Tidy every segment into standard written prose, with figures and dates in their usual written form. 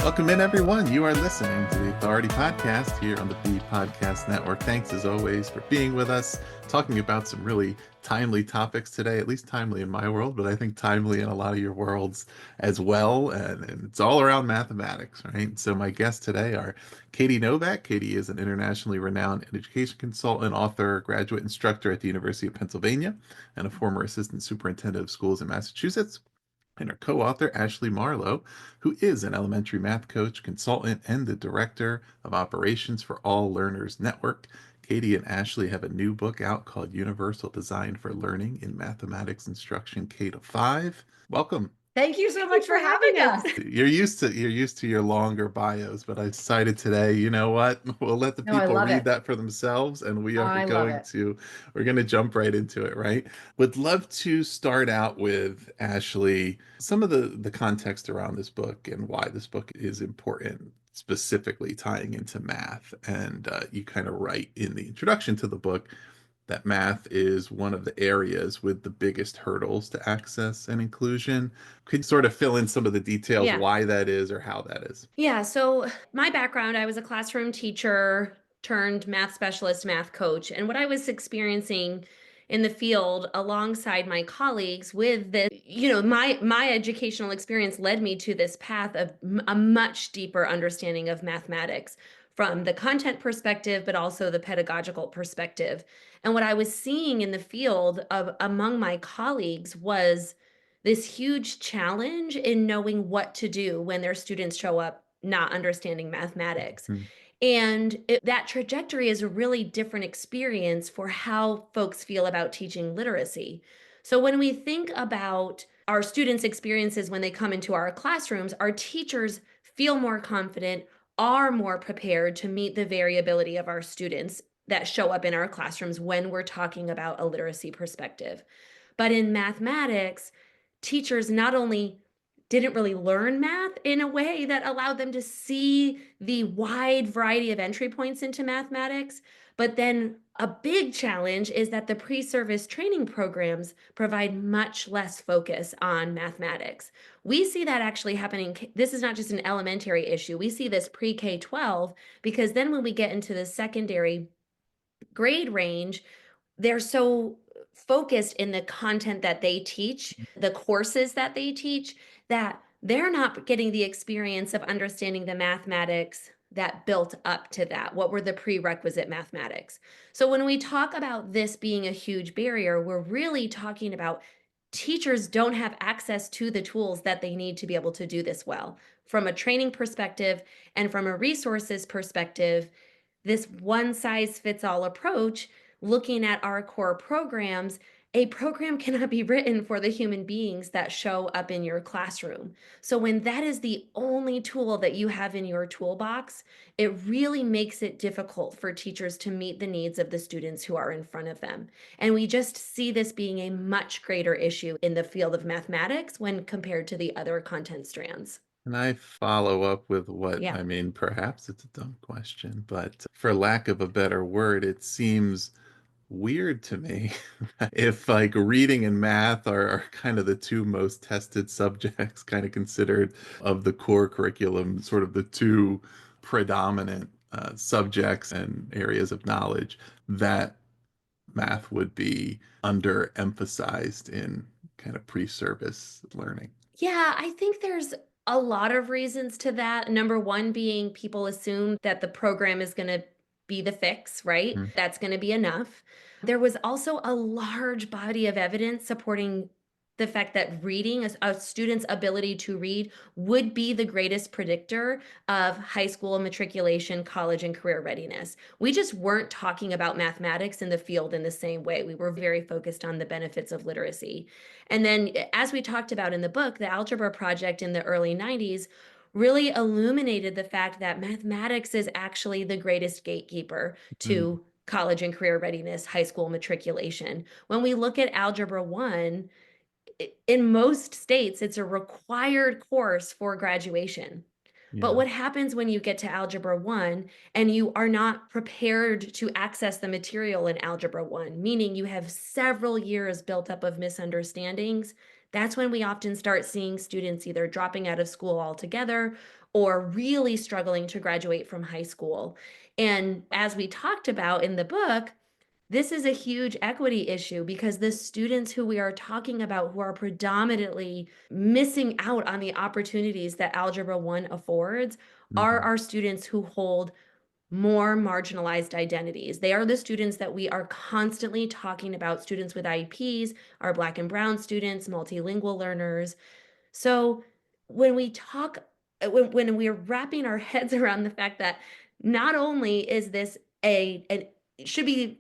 Welcome in, everyone. You are listening to the Authority Podcast here on the B Podcast Network. Thanks, as always, for being with us, talking about some really timely topics today, at least timely in my world, but I think timely in a lot of your worlds as well. And it's all around mathematics, right? So my guests today are Katie Novak. Katie is an internationally renowned education consultant, author, graduate instructor at the University of Pennsylvania, and a former assistant superintendent of schools in Massachusetts. And her co-author, Ashley Marlow, who is an elementary math coach, consultant, and the director of operations for All Learners Network. Katie and Ashley have a new book out called Universal Design for Learning in Mathematics Instruction K-5. Welcome. Thank you so much for having us. You're used to your longer bios, but I decided today, you know what? We'll let the No, I people love read it. that for themselves, and I love it. we're going to jump right into it, right? Would love to start out with Ashley, some of the context around this book and why this book is important, specifically tying into math. And you kind of write in the introduction to the book that math is one of the areas with the biggest hurdles to access and inclusion. Could you sort of fill in some of the details why that is or how that is? Yeah. So my background, I was a classroom teacher turned math specialist, math coach. And what I was experiencing in the field alongside my colleagues with this, my educational experience led me to this path of a much deeper understanding of mathematics from the content perspective, but also the pedagogical perspective. And what I was seeing in the field of among my colleagues was this huge challenge in knowing what to do when their students show up not understanding mathematics. Hmm. And that trajectory is a really different experience for how folks feel about teaching literacy. So when we think about our students' experiences when they come into our classrooms, our teachers feel more confident, are more prepared to meet the variability of our students that show up in our classrooms when we're talking about a literacy perspective. But in mathematics, teachers not only didn't really learn math in a way that allowed them to see the wide variety of entry points into mathematics, but then a big challenge is that the pre-service training programs provide much less focus on mathematics. We see that actually happening. This is not just an elementary issue. We see this pre-K 12 because then when we get into the secondary grade range, they're so focused in the content that they teach, the courses that they teach, that they're not getting the experience of understanding the mathematics that built up to that. What were the prerequisite mathematics? So when we talk about this being a huge barrier, we're really talking about teachers don't have access to the tools that they need to be able to do this well. From a training perspective and from a resources perspective, this one size fits all approach, looking at our core programs, a program cannot be written for the human beings that show up in your classroom. So when that is the only tool that you have in your toolbox, it really makes it difficult for teachers to meet the needs of the students who are in front of them. And we just see this being a much greater issue in the field of mathematics when compared to the other content strands. Can I follow up with what, Yeah. I mean, perhaps it's a dumb question, but for lack of a better word, it seems weird to me if like reading and math are kind of the two most tested subjects, kind of considered of the core curriculum, sort of the two predominant subjects and areas of knowledge, that math would be underemphasized in kind of pre-service learning. Yeah, I think there's a lot of reasons to that. Number one being people assume that the program is going to be the fix, right? Mm. That's going to be enough. There was also a large body of evidence supporting the fact that reading, a student's ability to read, would be the greatest predictor of high school matriculation, college, and career readiness. We just weren't talking about mathematics in the field in the same way. We were very focused on the benefits of literacy. And then, as we talked about in the book, the Algebra project in the early 90s really illuminated the fact that mathematics is actually the greatest gatekeeper Mm. to college and career readiness, high school matriculation. When we look at Algebra 1, in most states, it's a required course for graduation. But Yeah. what happens when you get to Algebra 1 and you are not prepared to access the material in Algebra 1, meaning you have several years built up of misunderstandings? that's when we often start seeing students either dropping out of school altogether or really struggling to graduate from high school. And as we talked about in the book, this is a huge equity issue because the students who we are talking about who are predominantly missing out on the opportunities that Algebra 1 affords are Mhm. our students who hold more marginalized identities. They are the students that we are constantly talking about, students with IEPs, our Black and Brown students, multilingual learners. So when we talk, when we're wrapping our heads around the fact that not only is this an it should be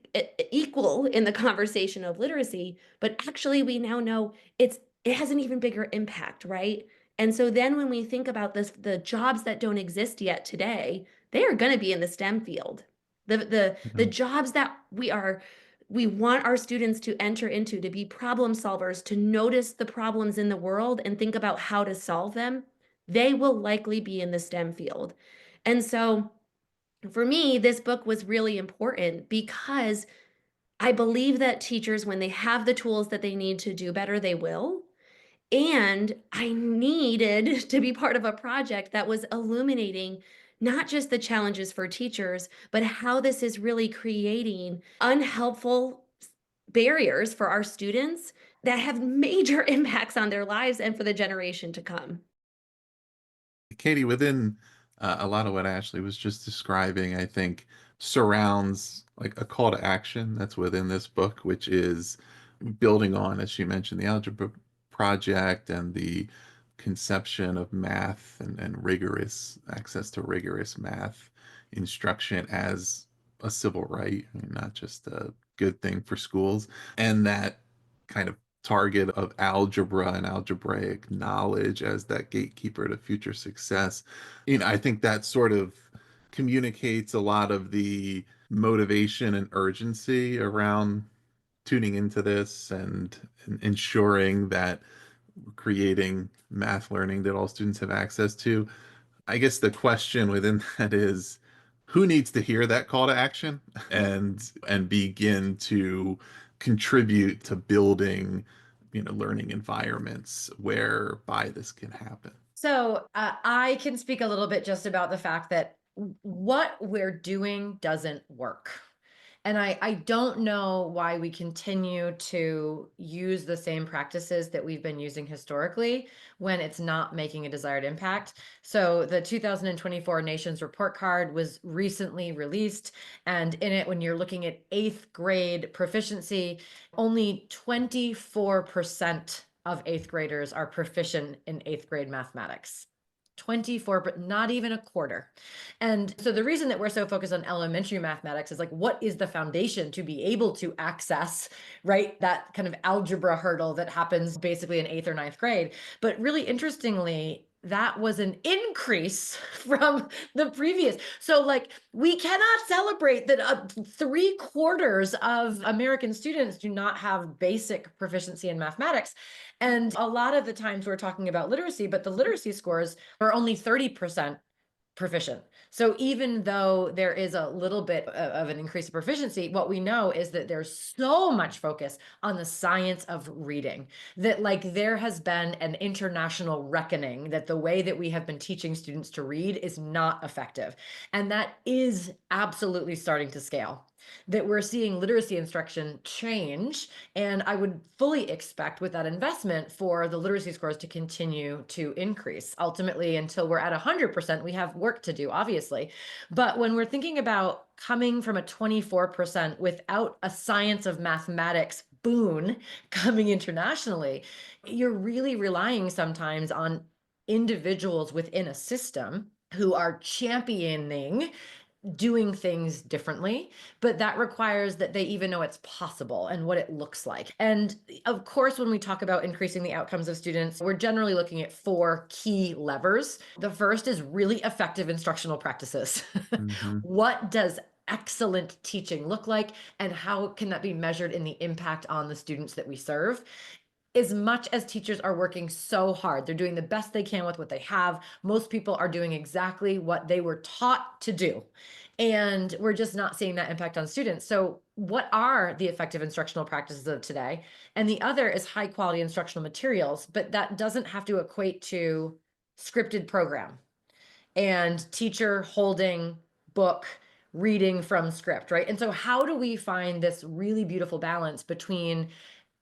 equal in the conversation of literacy, but actually we now know it has an even bigger impact, right? And so then when we think about this, the jobs that don't exist yet today, they are going to be in the STEM field. The Mhm. jobs that we want our students to enter into to be problem solvers, to notice the problems in the world and think about how to solve them, they will likely be in the STEM field. And so for me, this book was really important because I believe that teachers, when they have the tools that they need to do better, they will. And I needed to be part of a project that was illuminating not just the challenges for teachers, but how this is really creating unhelpful barriers for our students that have major impacts on their lives and for the generation to come. Katie, within a lot of what Ashley was just describing, I think surrounds like a call to action that's within this book, which is building on, as she mentioned, the algebra project and the conception of math and rigorous access to rigorous math instruction as a civil right, I mean, not just a good thing for schools, and that kind of target of algebra and algebraic knowledge as that gatekeeper to future success. I think that sort of communicates a lot of the motivation and urgency around tuning into this and ensuring that we're creating math learning that all students have access to. I guess the question within that is who needs to hear that call to action and begin to contribute to building, learning environments whereby this can happen. So I can speak a little bit just about the fact that what we're doing doesn't work. And I don't know why we continue to use the same practices that we've been using historically when it's not making a desired impact. So the 2024 Nations Report Card was recently released. And in it, when you're looking at eighth grade proficiency, only 24% of eighth graders are proficient in eighth grade mathematics. 24, but not even a quarter. And so the reason that we're so focused on elementary mathematics is like, what is the foundation to be able to access, right? That kind of algebra hurdle that happens basically in eighth or ninth grade. But really interestingly, that was an increase from the previous. So, like, we cannot celebrate that 3/4 of American students do not have basic proficiency in mathematics. And a lot of the times we're talking about literacy, but the literacy scores are only 30% proficient. So even though there is a little bit of an increase in proficiency, what we know is that there's so much focus on the science of reading that like there has been an international reckoning that the way that we have been teaching students to read is not effective. And that is absolutely starting to scale. That we're seeing literacy instruction change. And I would fully expect with that investment for the literacy scores to continue to increase. Ultimately, until we're at 100%, we have work to do, obviously. But when we're thinking about coming from a 24% without a science of mathematics boon coming internationally, you're really relying sometimes on individuals within a system who are championing doing things differently, but that requires that they even know it's possible and what it looks like. And of course, when we talk about increasing the outcomes of students, we're generally looking at four key levers. The first is really effective instructional practices. Hmm. What does excellent teaching look like, and how can that be measured in the impact on the students that we serve? As much as teachers are working so hard, they're doing the best they can with what they have. Most people are doing exactly what they were taught to do. And we're just not seeing that impact on students. So what are the effective instructional practices of today? And the other is high quality instructional materials, but that doesn't have to equate to scripted program and teacher holding book reading from script, right? And so how do we find this really beautiful balance between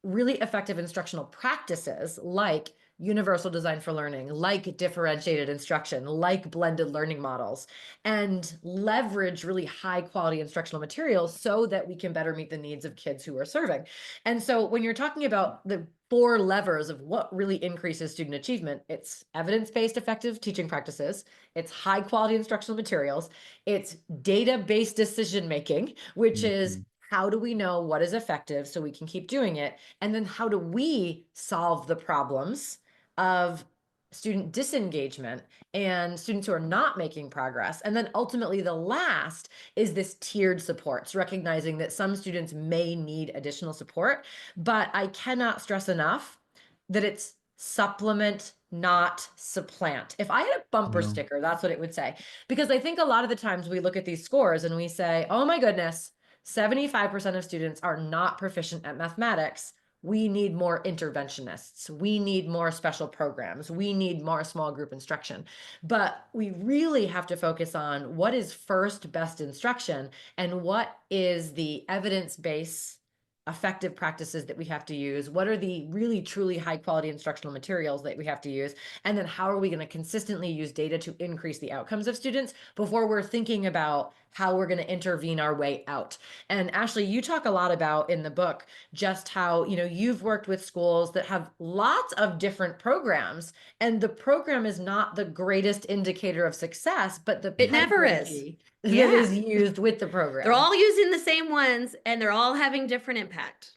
really effective instructional practices like universal design for learning, like differentiated instruction, like blended learning models, and leverage really high quality instructional materials so that we can better meet the needs of kids who we're serving? And so when you're talking about the 4 levers of what really increases student achievement, it's evidence-based effective teaching practices, it's high quality instructional materials, it's data-based decision making, which is Mhm. how do we know what is effective so we can keep doing it? And then how do we solve the problems of student disengagement and students who are not making progress? And then ultimately, the last is this tiered supports, recognizing that some students may need additional support, but I cannot stress enough that it's supplement, not supplant. If I had a bumper No. sticker, that's what it would say. Because I think a lot of the times we look at these scores and we say, oh my goodness, 75% of students are not proficient at mathematics. We need more interventionists. We need more special programs. We need more small group instruction. But we really have to focus on what is first best instruction and what is the evidence-based effective practices that we have to use. What are the really truly high quality instructional materials that we have to use? And then how are we going to consistently use data to increase the outcomes of students before we're thinking about how we're going to intervene our way out? And Ashley, you talk a lot about in the book just how, you've worked with schools that have lots of different programs, and the program is not the greatest indicator of success, but the It never is. pedagogy that Yeah. is used with the They're program. all using the same ones and they're all having different impact,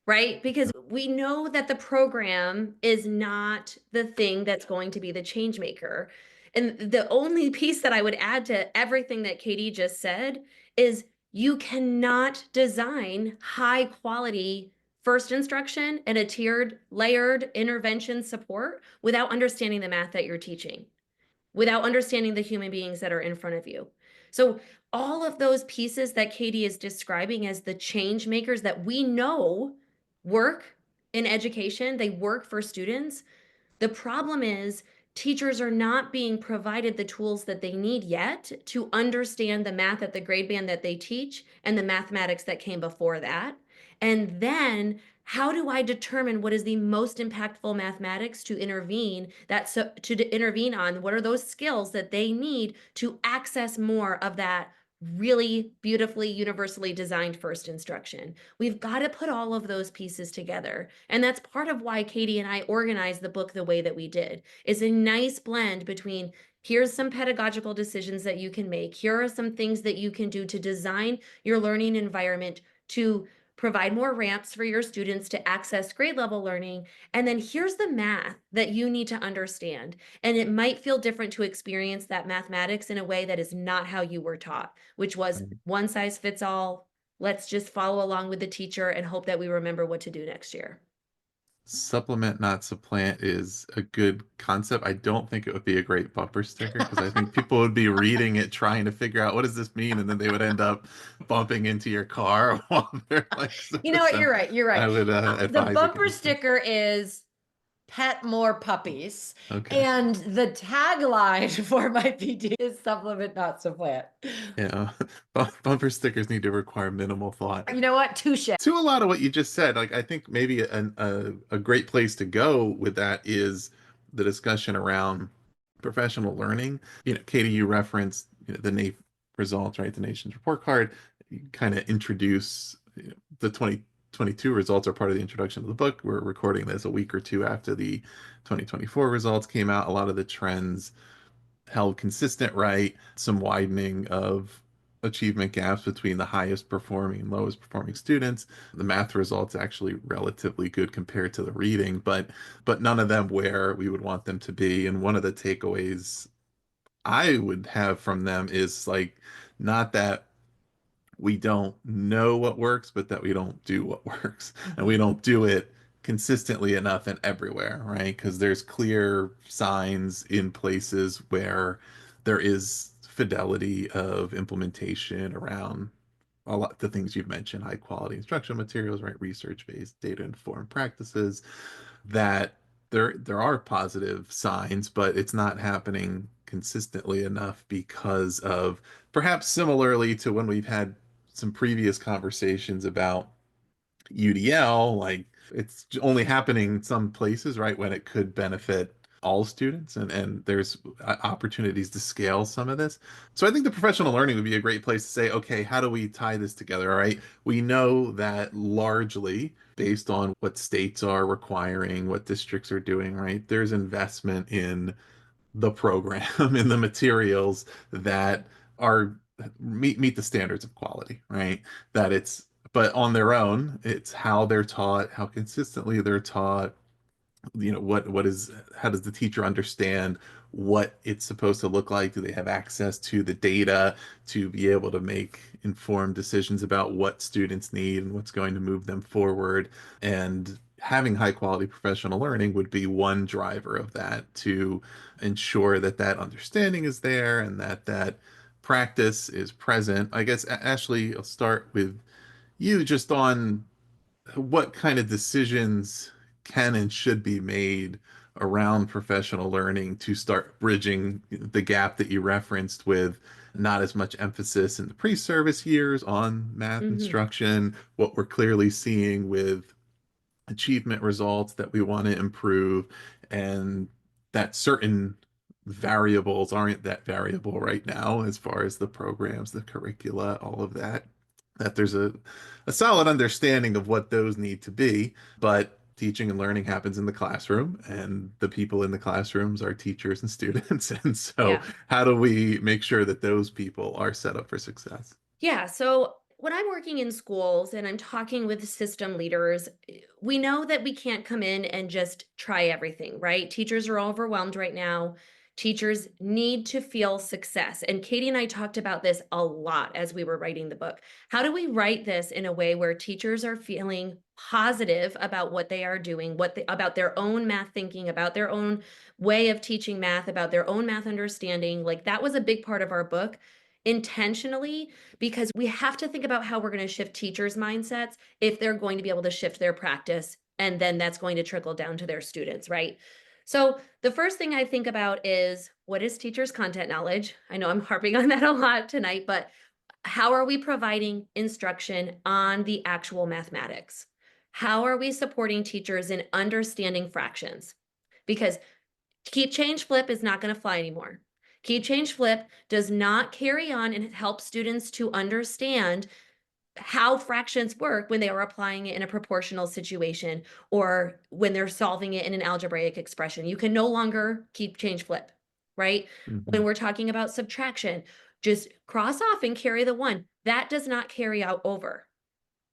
right? Because we know that the program is not the thing that's going to be the change maker. And the only piece that I would add to everything that Katie just said is you cannot design high quality first instruction and a tiered, layered intervention support without understanding the math that you're teaching, without understanding the human beings that are in front of you. So all of those pieces that Katie is describing as the change makers that we know work in education, they work for students. The problem is teachers are not being provided the tools that they need yet to understand the math at the grade band that they teach and the mathematics that came before that. And then how do I determine what is the most impactful mathematics to intervene intervene on? What are those skills that they need to access more of that really beautifully universally designed first instruction? We've got to put all of those pieces together. And that's part of why Katie and I organized the book the way that we did. Is a nice blend between here's some pedagogical decisions that you can make. Here are some things that you can do to design your learning environment to provide more ramps for your students to access grade level learning. And then here's the math that you need to understand. And it might feel different to experience that mathematics in a way that is not how you were taught, which was one size fits all. Let's just follow along with the teacher and hope that we remember what to do next year. Supplement, not supplant is a good concept. I don't think it would be a great bumper sticker because I think people would be reading it trying to figure out what does this mean, and then they would end up bumping into your car while they're like You know what? You're right. You're right. I would The advise bumper against it. sticker is pet more puppies. Okay. And the tagline for my PD is supplement, not supplant. Yeah. Bumper stickers need to require minimal thought. You know what? Touche. To a lot of what you just said, like I think maybe a great place to go with that is the discussion around professional learning. Katie, you referenced the NAEP results, right? The nation's report card. You kind of introduce the 2022 results are part of the introduction of the book. We're recording this a week or two after the 2024 results came out. A lot of the trends held consistent, right? Some widening of achievement gaps between the highest performing and lowest performing students. The math results actually relatively good compared to the reading, but none of them where we would want them to be. And one of the takeaways I would have from them is like not that we don't know what works, but that we don't do what works. And we don't do it consistently enough and everywhere, right? Because there's clear signs in places where there is fidelity of implementation around a lot the things you've mentioned, high quality instructional materials, right? Research-based, data-informed practices, that there are positive signs, but it's not happening consistently enough because of, perhaps similarly to when we've had some previous conversations about UDL, like it's only happening in some places, right, when it could benefit all students, and there's opportunities to scale some of this. So I think the professional learning would be a great place to say, okay, how do we tie this together? All right, we know that largely based on what states are requiring, what districts are doing, right, there's investment in the program in the materials that are meet the standards of quality, right? That it's, but on their own, it's how they're taught, how consistently they're taught, what is, how does the teacher understand what it's supposed to look like? Do they have access to the data to be able to make informed decisions about what students need and what's going to move them forward? And having high quality professional learning would be one driver of that, to ensure that that understanding is there and that that practice is present. I guess, Ashley, I'll start with you just on what kind of decisions can and should be made around professional learning to start bridging the gap that you referenced, with not as much emphasis in the pre-service years on math Hmm. instruction, what we're clearly seeing with achievement results that we want to improve, and that certain variables aren't that variable right now as far as the programs, the curricula, all of that. That there's a solid understanding of what those need to be, but teaching and learning happens in the classroom, and the people in the classrooms are teachers and students. And so, Yeah. how do we make sure that those people are set up for success? Yeah. So when I'm working in schools and I'm talking with system leaders, we know that we can't come in and just try everything, right? Teachers are overwhelmed right now. Teachers need to feel success. And Katie and I talked about this a lot as we were writing the book. How do we write this in a way where teachers are feeling positive about what they are doing, about their own math thinking, about their own way of teaching math, about their own math understanding? Like that was a big part of our book intentionally, because we have to think about how we're going to shift teachers' mindsets if they're going to be able to shift their practice. And then that's going to trickle down to their students, right? So the first thing I think about is, what is teachers' content knowledge? I know I'm harping on that a lot tonight, but how are we providing instruction on the actual mathematics? How are we supporting teachers in understanding fractions? Because keep change flip is not going to fly anymore. Keep change flip does not carry on and help students to understand how fractions work when they are applying it in a proportional situation or when they're solving it in an algebraic expression. You can no longer keep change flip, right? When Mhm. we're talking about subtraction, just cross off and carry the one. That does not carry out over.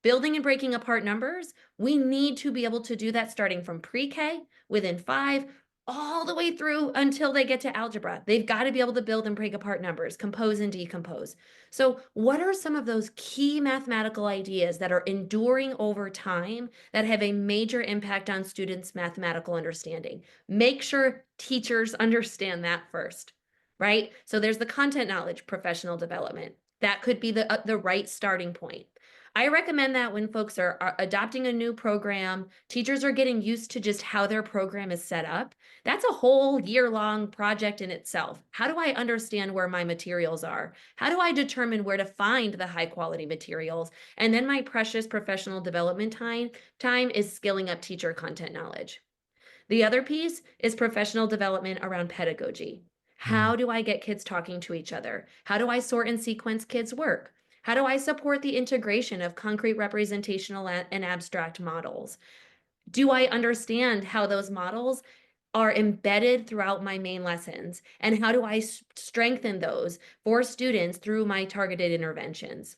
Building and breaking apart numbers, we need to be able to do that starting from pre-K, within 5, all the way through until they get to algebra. They've got to be able to build and break apart numbers, compose and decompose. So, what are some of those key mathematical ideas that are enduring over time that have a major impact on students' mathematical understanding? Make sure teachers understand that first, right? So there's the content knowledge, professional development. That could be the right starting point. I recommend that when folks are adopting a new program, teachers are getting used to just how their program is set up. That's a whole year-long project in itself. How do I understand where my materials are? How do I determine where to find the high-quality materials? And then my precious professional development time is skilling up teacher content knowledge. The other piece is professional development around pedagogy. Mm. How do I get kids talking to each other? How do I sort and sequence kids' work? How do I support the integration of concrete representational and abstract models? Do I understand how those models are embedded throughout my main lessons? And how do I strengthen those for students through my targeted interventions?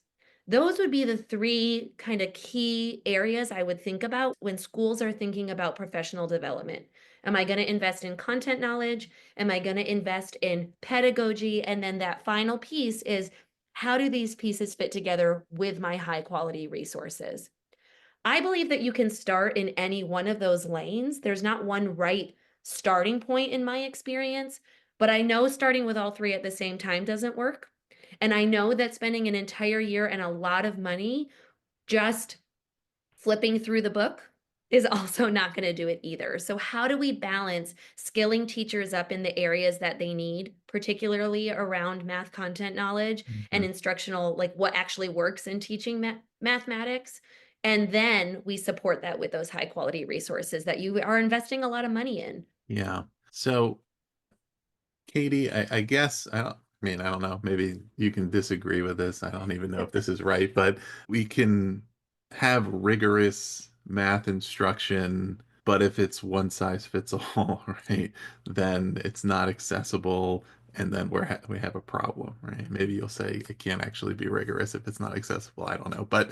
Those would be the three kind of key areas I would think about when schools are thinking about professional development. Am I going to invest in content knowledge? Am I going to invest in pedagogy? And then that final piece is, how do these pieces fit together with my high quality resources? I believe that you can start in any one of those lanes. There's not one right starting point in my experience, but I know starting with all three at the same time doesn't work. And I know that spending an entire year and a lot of money just flipping through the book is also not going to do it either. So, how do we balance skilling teachers up in the areas that they need, particularly around math content knowledge and Mhm. instructional, like what actually works in teaching mathematics? And then we support that with those high quality resources that you are investing a lot of money in. Yeah. So, Katie, I guess I don't know. Maybe you can disagree with this. I don't even know if this is right, but we can have rigorous math instruction, but if it's one size fits all, right, then it's not accessible, and then we have a problem, right? Maybe you'll say it can't actually be rigorous if it's not accessible. I don't know, but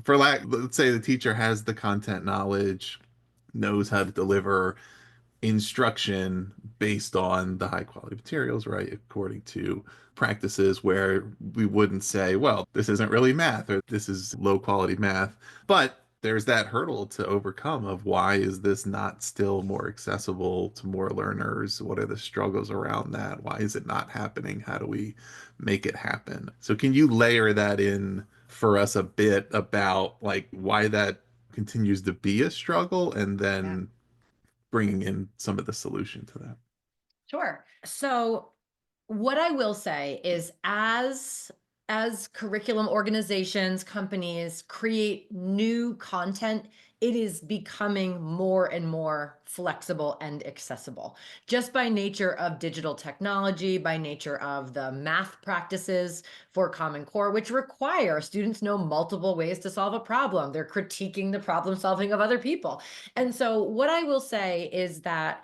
let's say the teacher has the content knowledge, knows how to deliver instruction based on the high quality materials, right? According to practices where we wouldn't say, well, this isn't really math or this is low quality math. But there's that hurdle to overcome of why is this not still more accessible to more learners? What are the struggles around that? Why is it not happening? How do we make it happen? So can you layer that in for us a bit about like why that continues to be a struggle and Yeah. then bringing in some of the solution to that? Sure. So what I will say is as curriculum organizations, companies create new content, it is becoming more and more flexible and accessible. Just by nature of digital technology, by nature of the math practices for Common Core, which require students know multiple ways to solve a problem. They're critiquing the problem solving of other people. And so what I will say is that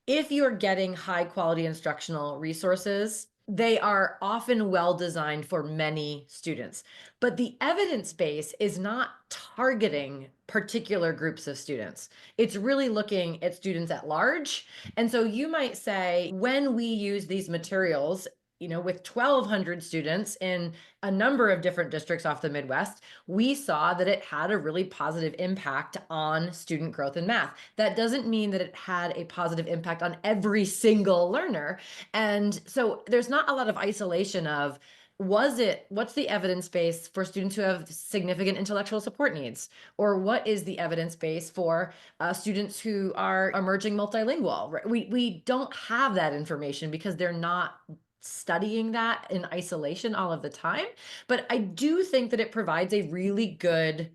if you're getting high quality instructional resources, they are often well designed for many students. But the evidence base is not targeting particular groups of students. It's really looking at students at large. And so you might say, when we use these materials, with 1,200 students in a number of different districts off the Midwest, we saw that it had a really positive impact on student growth in math. That doesn't mean that it had a positive impact on every single learner. And so there's not a lot of isolation of, what's the evidence base for students who have significant intellectual support needs? Or what is the evidence base for students who are emerging multilingual? Right? We don't have that information because they're not studying that in isolation all of the time. But I do think that it provides a really good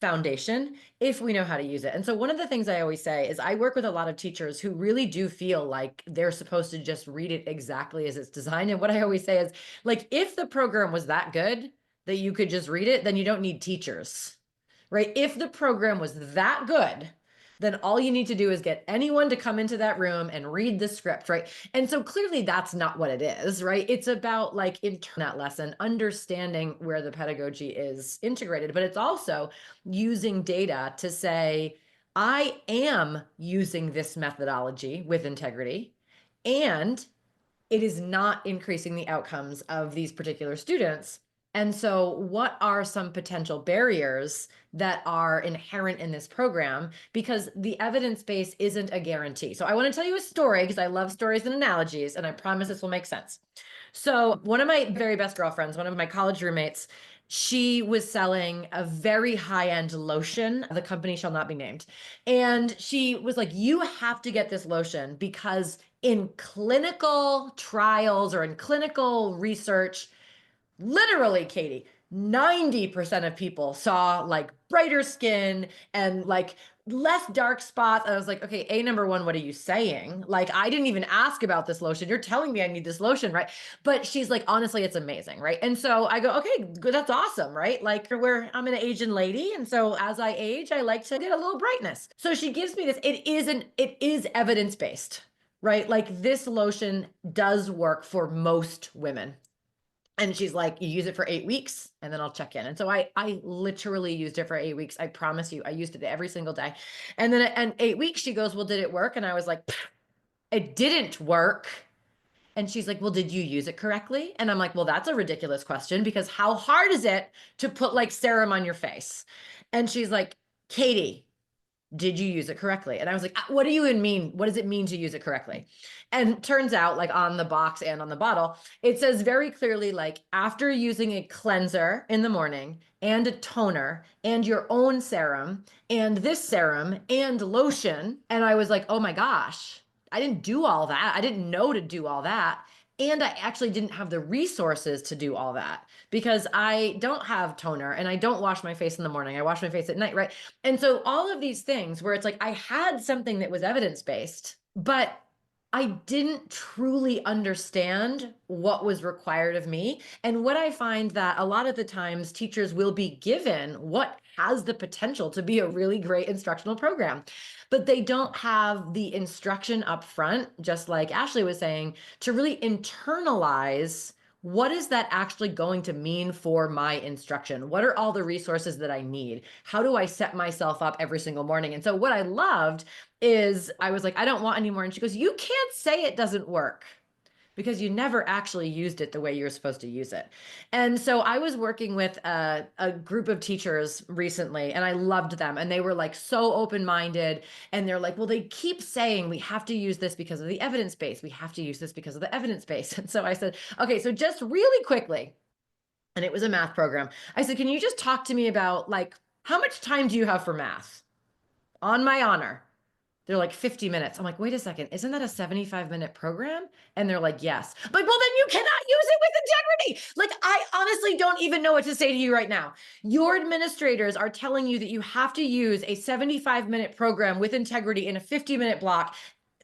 foundation if we know how to use it. And so one of the things I always say is I work with a lot of teachers who really do feel like they're supposed to just read it exactly as it's designed. And what I always say is, like, if the program was that good that you could just read it, then you don't need teachers, right? If the program was that good, then all you need to do is get anyone to come into that room and read the script, right? And so clearly that's not what it is, right? It's about like in that lesson, understanding where the pedagogy is integrated, but it's also using data to say, I am using this methodology with integrity, and it is not increasing the outcomes of these particular students. And so, what are some potential barriers that are inherent in this program? Because the evidence base isn't a guarantee. So, I want to tell you a story because I love stories and analogies, and I promise this will make sense. So, one of my very best girlfriends, one of my college roommates, she was selling a very high end lotion. The company shall not be named. And she was like, you have to get this lotion because in clinical trials or in clinical research, literally, Katie, 90% of people saw like brighter skin and like less dark spots. And I was like, okay, number one, what are you saying? Like, I didn't even ask about this lotion. You're telling me I need this lotion, right? But she's like, honestly, it's amazing, right? And so I go, okay, good, that's awesome, right? Like, I'm an Asian lady. And so as I age, I like to get a little brightness. So she gives me this. It is evidence-based, right? Like this lotion does work for most women. And she's like, you use it for 8 weeks and then I'll check in. And so I literally used it for 8 weeks. I promise you, I used it every single day. And then in 8 weeks, she goes, well, did it work? And I was like, it didn't work. And she's like, well, did you use it correctly? And I'm like, well, that's a ridiculous question because how hard is it to put like serum on your face? And she's like, Katie, Did you use it correctly? And I was like, what do you even mean? What does it mean to use it correctly? And turns out, like on the box and on the bottle, it says very clearly, like after using a cleanser in the morning and a toner and your own serum and this serum and lotion. And I was like, oh my gosh, I didn't do all that. I didn't know to do all that. And I actually didn't have the resources to do all that because I don't have toner and I don't wash my face in the morning. I wash my face at night, right? And so all of these things where it's like I had something that was evidence-based, but I didn't truly understand what was required of me. And what I find that a lot of the times teachers will be given what has the potential to be a really great instructional program, but they don't have the instruction up front, just like Ashley was saying, to really internalize what is that actually going to mean for my instruction? What are all the resources that I need? How do I set myself up every single morning? And so what I loved is I was like, I don't want any more. And she goes, you can't say it doesn't work because you never actually used it the way you're supposed to use it. And so I was working with a group of teachers recently, and I loved them. And they were like so open-minded. And they're like, well, they keep saying we have to use this because of the evidence base. We have to use this because of the evidence base. And so I said, okay, so just really quickly, and it was a math program. I said, can you just talk to me about like, how much time do you have for math? On my honor. They're like 50 minutes. I'm like, wait a second, isn't that a 75-minute program? And they're like, yes. But well, then you cannot use it with integrity. Like, I honestly don't even know what to say to you right now. Your administrators are telling you that you have to use a 75-minute program with integrity in a 50-minute block.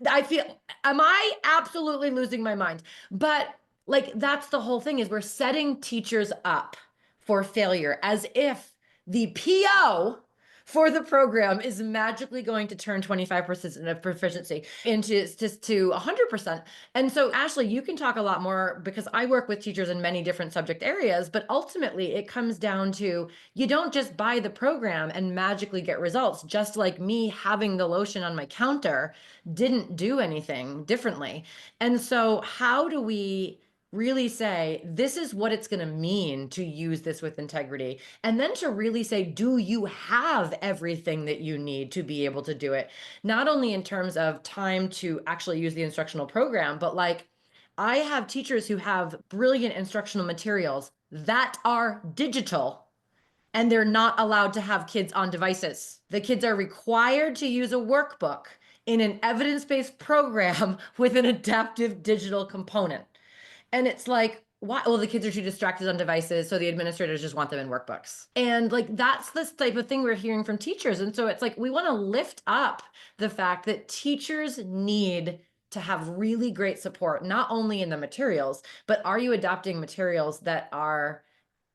I feel, am I absolutely losing my mind? But like, that's the whole thing is we're setting teachers up for failure as if the PO for the program is magically going to turn 25% of proficiency into just to 100%. And so, Ashley, you can talk a lot more because I work with teachers in many different subject areas, but ultimately it comes down to you don't just buy the program and magically get results, just like me having the lotion on my counter didn't do anything differently. And so how do we really say, this is what it's going to mean to use this with integrity? And then to really say, do you have everything that you need to be able to do it? Not only in terms of time to actually use the instructional program, but like I have teachers who have brilliant instructional materials that are digital and they're not allowed to have kids on devices. The kids are required to use a workbook in an evidence-based program with an adaptive digital component. And it's like, why? Well, the kids are too distracted on devices, so the administrators just want them in workbooks. And like, that's this type of thing we're hearing from teachers. And so it's like, we want to lift up the fact that teachers need to have really great support, not only in the materials, but are you adopting materials that are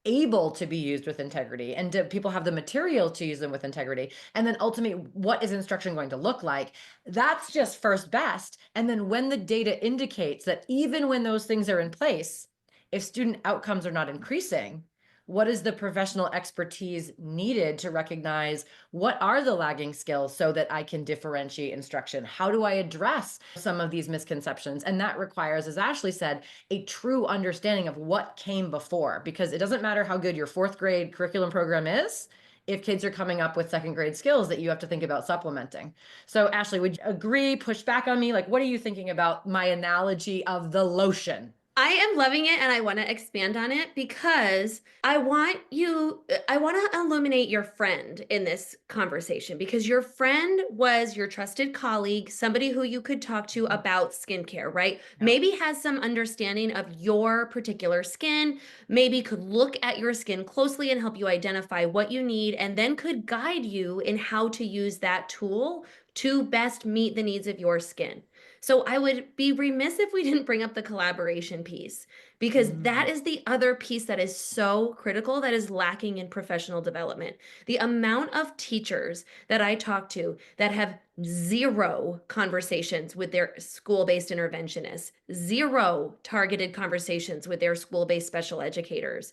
able to be used with integrity, and do people have the material to use them with integrity? And then ultimately, what is instruction going to look like? That's just first best. And then when the data indicates that even when those things are in place, if student outcomes are not increasing, what is the professional expertise needed to recognize what are the lagging skills so that I can differentiate instruction? How do I address some of these misconceptions? And that requires, as Ashley said, a true understanding of what came before, because it doesn't matter how good your fourth grade curriculum program is if kids are coming up with second grade skills that you have to think about supplementing. So Ashley, would you agree, push back on me? Like, what are you thinking about my analogy of the lotion? I am loving it and I want to expand on it because I want to illuminate your friend in this conversation, because your friend was your trusted colleague, somebody who you could talk to about skincare, right? Yeah. Maybe has some understanding of your particular skin, maybe could look at your skin closely and help you identify what you need, and then could guide you in how to use that tool to best meet the needs of your skin. So I would be remiss if we didn't bring up the collaboration piece, because that is the other piece that is so critical, that is lacking in professional development. The amount of teachers that I talk to that have zero conversations with their school-based interventionists, zero targeted conversations with their school-based special educators.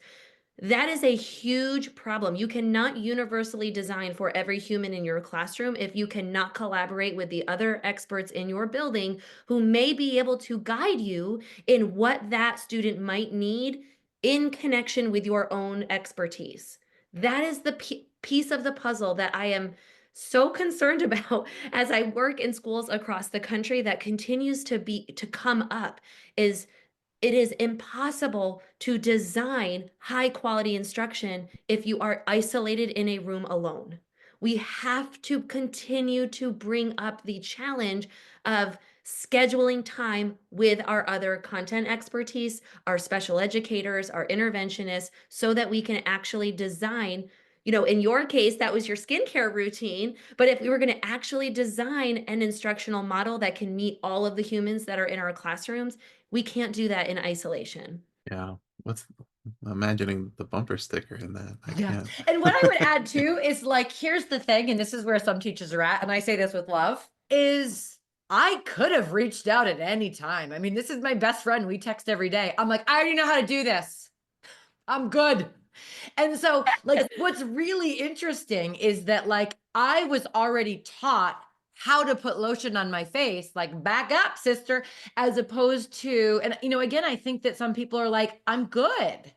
That is a huge problem. You cannot universally design for every human in your classroom if you cannot collaborate with the other experts in your building who may be able to guide you in what that student might need in connection with your own expertise. That is the piece of the puzzle that I am so concerned about as I work in schools across the country that continues to come up is it is impossible to design high quality instruction if you are isolated in a room alone. We have to continue to bring up the challenge of scheduling time with our other content expertise, our special educators, our interventionists, so that we can actually design. In your case, that was your skincare routine. But if we were going to actually design an instructional model that can meet all of the humans that are in our classrooms, we can't do that in isolation. Yeah. What's imagining the bumper sticker in that? I Yeah. can't. And what I would add too is like, here's the thing, and this is where some teachers are at, and I say this with love, is I could have reached out at any time. I mean, this is my best friend. We text every day. I'm like, I already know how to do this. I'm good. And so, like, what's really interesting is that, like, I was already taught how to put lotion on my face, like, back up, sister, as opposed to, and, again, I think that some people are like, I'm good.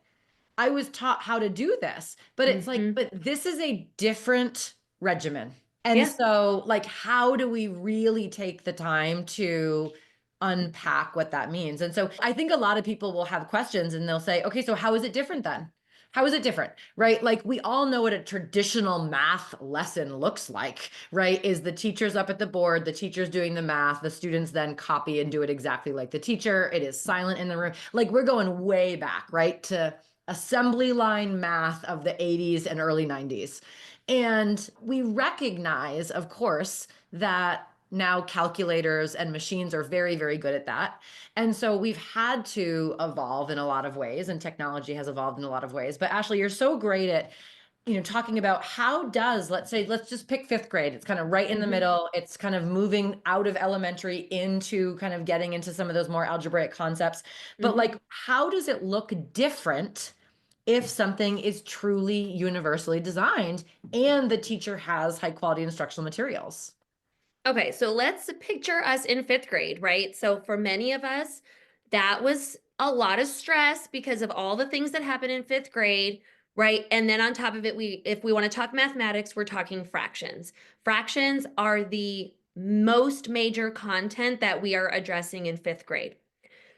I was taught how to do this, but it's like, Mhm. but this is a different regimen. And Yeah. so, like, how do we really take the time to unpack what that means? And so I think a lot of people will have questions and they'll say, okay, so how is it different then? How is it different? Right? Like, we all know what a traditional math lesson looks like, right? Is the teacher's up at the board, the teacher's doing the math, the students then copy and do it exactly like the teacher. It is silent in the room. Like, we're going way back, right? To assembly line math of the 80s and early 90s. And we recognize, of course, that now calculators and machines are very, very good at that. And so we've had to evolve in a lot of ways, and technology has evolved in a lot of ways. But Ashley, you're so great at talking about how does, let's say, let's just pick fifth grade. It's kind of right in the Mhm. middle. It's kind of moving out of elementary into kind of getting into some of those more algebraic concepts. But Mhm. like, how does it look different if something is truly universally designed and the teacher has high quality instructional materials? Okay, so let's picture us in fifth grade, right? So for many of us, that was a lot of stress because of all the things that happened in fifth grade, right? And then on top of it, if we want to talk mathematics, we're talking fractions. Fractions are the most major content that we are addressing in fifth grade.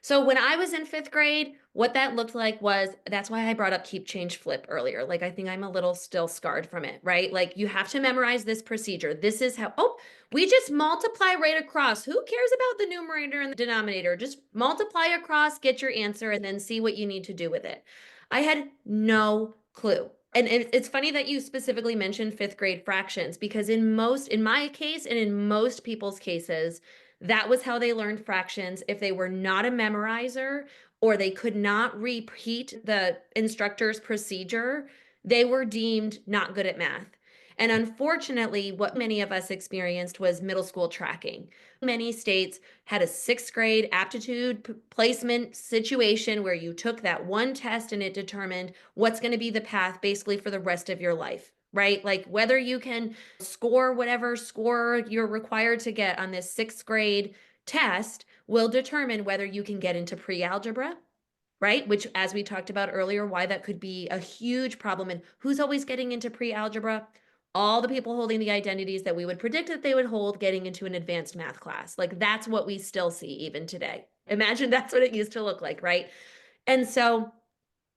So when I was in fifth grade, what that looked like was that's why I brought up keep change flip earlier. Like, I think I'm a little still scarred from it, right? Like, you have to memorize this procedure. This is how, oh, we just multiply right across. Who cares about the numerator and the denominator? Just multiply across, get your answer, and then see what you need to do with it. I had no clue. And it's funny that you specifically mentioned fifth grade fractions because in my case, and in most people's cases, that was how they learned fractions. If they were not a memorizer or they could not repeat the instructor's procedure, they were deemed not good at math. And unfortunately, what many of us experienced was middle school tracking. Many states had a sixth grade aptitude placement situation where you took that one test and it determined what's going to be the path basically for the rest of your life, right? Like, whether you can score whatever score you're required to get on this sixth grade test will determine whether you can get into pre-algebra, right? Which, as we talked about earlier, why that could be a huge problem. And who's always getting into pre-algebra? All the people holding the identities that we would predict that they would hold getting into an advanced math class. Like, that's what we still see even today. Imagine that's what it used to look like, right? And so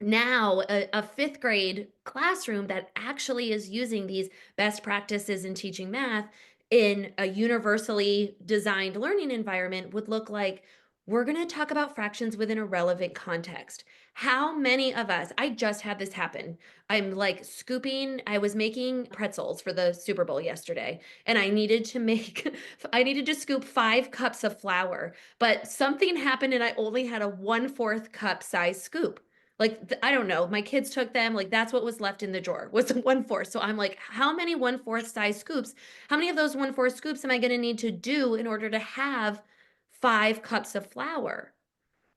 now a fifth grade classroom that actually is using these best practices in teaching math in a universally designed learning environment would look like we're going to talk about fractions within a relevant context. How many of us, I just had this happen. I'm like scooping, I was making pretzels for the Super Bowl yesterday, and I needed to make, I needed to scoop 5 cups of flour, but something happened and I only had a 1/4 cup size scoop. Like, I don't know, my kids took them, like, that's what was left in the drawer, was 1/4. So I'm like, how many 1/4 size scoops? How many of those 1/4 scoops am I gonna need to do in order to have 5 cups of flour,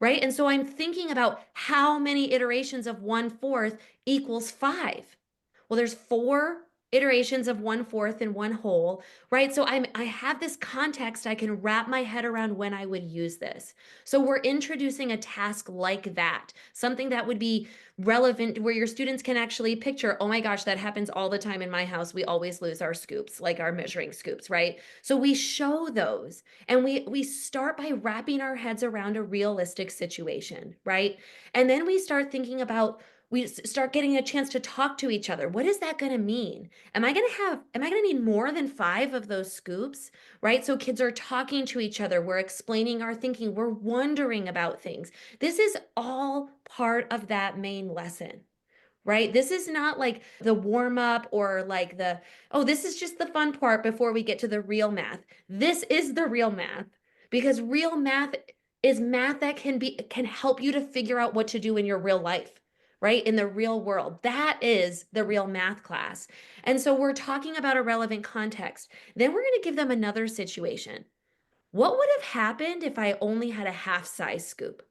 right? And so I'm thinking about how many iterations of 1/4 equals 5. Well, there's 4 iterations of 1/4 and 1 whole, right? So I have this context I can wrap my head around when I would use this. So we're introducing a task like that, something that would be relevant where your students can actually picture, oh my gosh, that happens all the time in my house. We always lose our scoops, like our measuring scoops, right? So we show those and we start by wrapping our heads around a realistic situation, right? And then we start thinking about start getting a chance to talk to each other. What is that going to mean? Am I going to need more than 5 of those scoops, right? So kids are talking to each other, we're explaining our thinking, we're wondering about things. This is all part of that main lesson, right? This is not like the warm up or like oh, this is just the fun part before we get to the real math. This is the real math, because real math is math that can help you to figure out what to do in your real life, right? In the real world. That is the real math class. And so we're talking about a relevant context. Then we're going to give them another situation. What would have happened if I only had a half size scoop?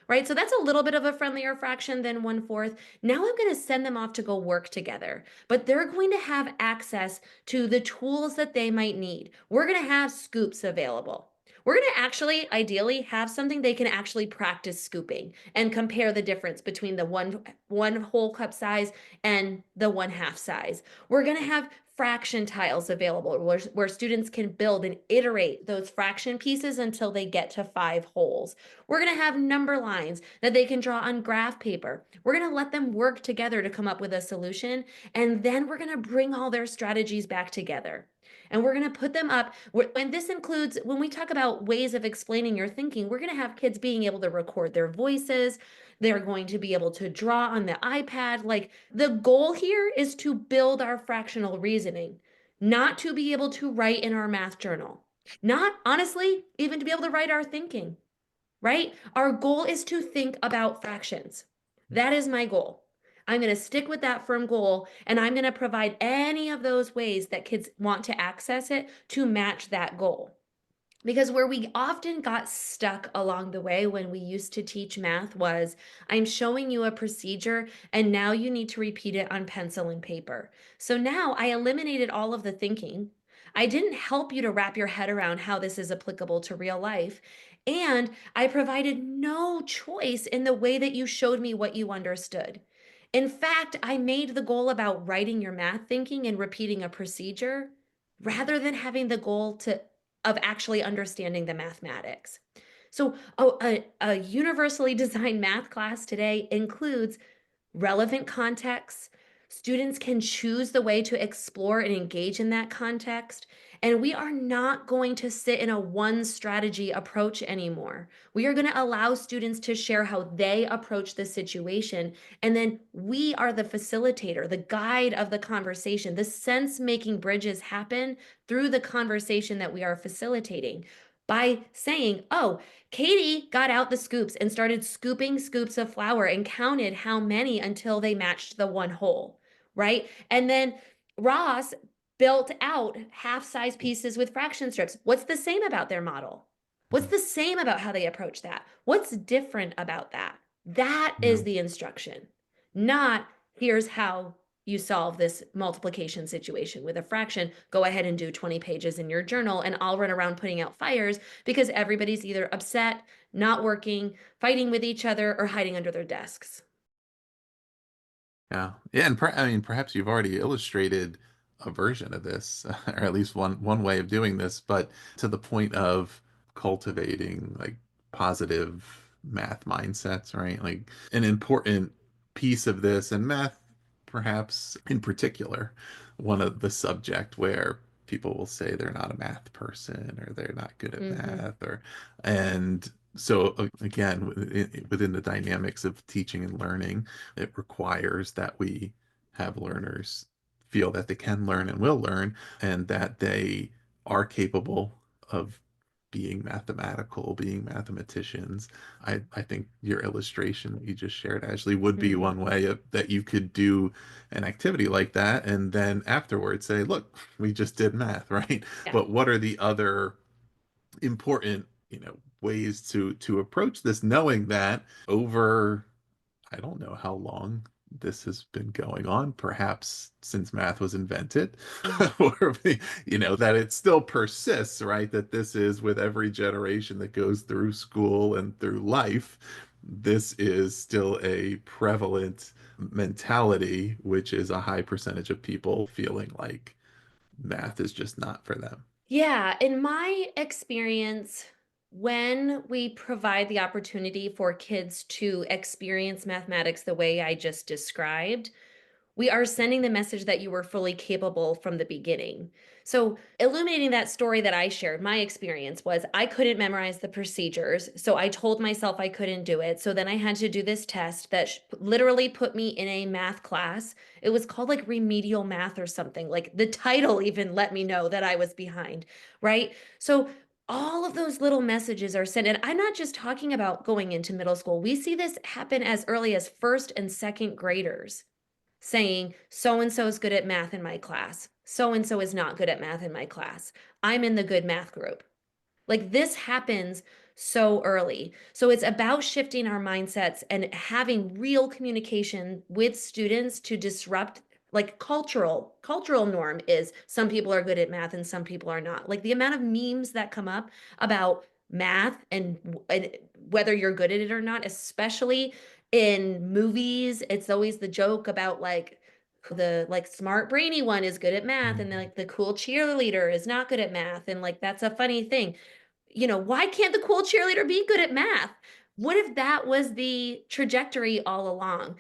Right? So that's a little bit of a friendlier fraction than 1/4. Now I'm going to send them off to go work together, but they're going to have access to the tools that they might need. We're going to have scoops available. We're going to actually, ideally, have something they can actually practice scooping and compare the difference between the one whole cup size and the 1/2 size. We're going to have fraction tiles available where students can build and iterate those fraction pieces until they get to 5 wholes. We're going to have number lines that they can draw on graph paper. We're going to let them work together to come up with a solution. And then we're going to bring all their strategies back together. And we're going to put them up. And this includes, when we talk about ways of explaining your thinking, we're going to have kids being able to record their voices. They're going to be able to draw on the iPad. Like, the goal here is to build our fractional reasoning, not to be able to write in our math journal, not honestly even to be able to write our thinking, right? Our goal is to think about fractions. That is my goal. I'm going to stick with that firm goal, and I'm going to provide any of those ways that kids want to access it to match that goal. Because where we often got stuck along the way when we used to teach math was, I'm showing you a procedure and now you need to repeat it on pencil and paper. So now I eliminated all of the thinking. I didn't help you to wrap your head around how this is applicable to real life. And I provided no choice in the way that you showed me what you understood. In fact, I made the goal about writing your math thinking and repeating a procedure rather than having the goal of actually understanding the mathematics. So, a universally designed math class today includes relevant contexts. Students can choose the way to explore and engage in that context. And we are not going to sit in a one strategy approach anymore. We are going to allow students to share how they approach the situation. And then we are the facilitator, the guide of the conversation. The sense making bridges happen through the conversation that we are facilitating by saying, oh, Katie got out the scoops and started scooping scoops of flour and counted how many until they matched the 1 whole, right? And then Ross built out half-size pieces with fraction strips. What's the same about their model? What's the same about how they approach that? What's different about that? That Yeah. is the instruction, not here's how you solve this multiplication situation with a fraction. Go ahead and do 20 pages in your journal, and I'll run around putting out fires because everybody's either upset, not working, fighting with each other, or hiding under their desks. Yeah. Yeah, and I mean, perhaps you've already illustrated a version of this, or at least one way of doing this, but to the point of cultivating like positive math mindsets, right? Like an important piece of this, and math, perhaps in particular, one of the subject where people will say they're not a math person or they're not good at Mm-hmm. math, or and so again, within the dynamics of teaching and learning, it requires that we have learners feel that they can learn and will learn, and that they are capable of being mathematical, being mathematicians. I think your illustration that you just shared, Ashley, would be Mm-hmm. one way that you could do an activity like that, and then afterwards say, look, we just did math, right? Yeah. But what are the other important, ways to approach this, knowing that over, I don't know how long this has been going on perhaps since math was invented, Mhm. or that it still persists, right? That this is with every generation that goes through school and through life, this is still a prevalent mentality, which is a high percentage of people feeling like math is just not for them. Yeah, in my experience, when we provide the opportunity for kids to experience mathematics the way I just described, we are sending the message that you were fully capable from the beginning. So, illuminating that story that I shared, my experience was I couldn't memorize the procedures. So, I told myself I couldn't do it. So, then I had to do this test that literally put me in a math class. It was called like remedial math or something. Like the title even let me know that I was behind, right? So, all of those little messages are sent. And I'm not just talking about going into middle school. We see this happen as early as first and second graders saying, so and so is good at math in my class. So and so is not good at math in my class. I'm in the good math group. Like this happens so early. So it's about shifting our mindsets and having real communication with students to disrupt like cultural norm is some people are good at math and some people are not. Like the amount of memes that come up about math and whether you're good at it or not, especially in movies, it's always the joke about like the like smart brainy one is good at math and then like the cool cheerleader is not good at math and like that's a funny thing. Why can't the cool cheerleader be good at math? What if that was the trajectory all along?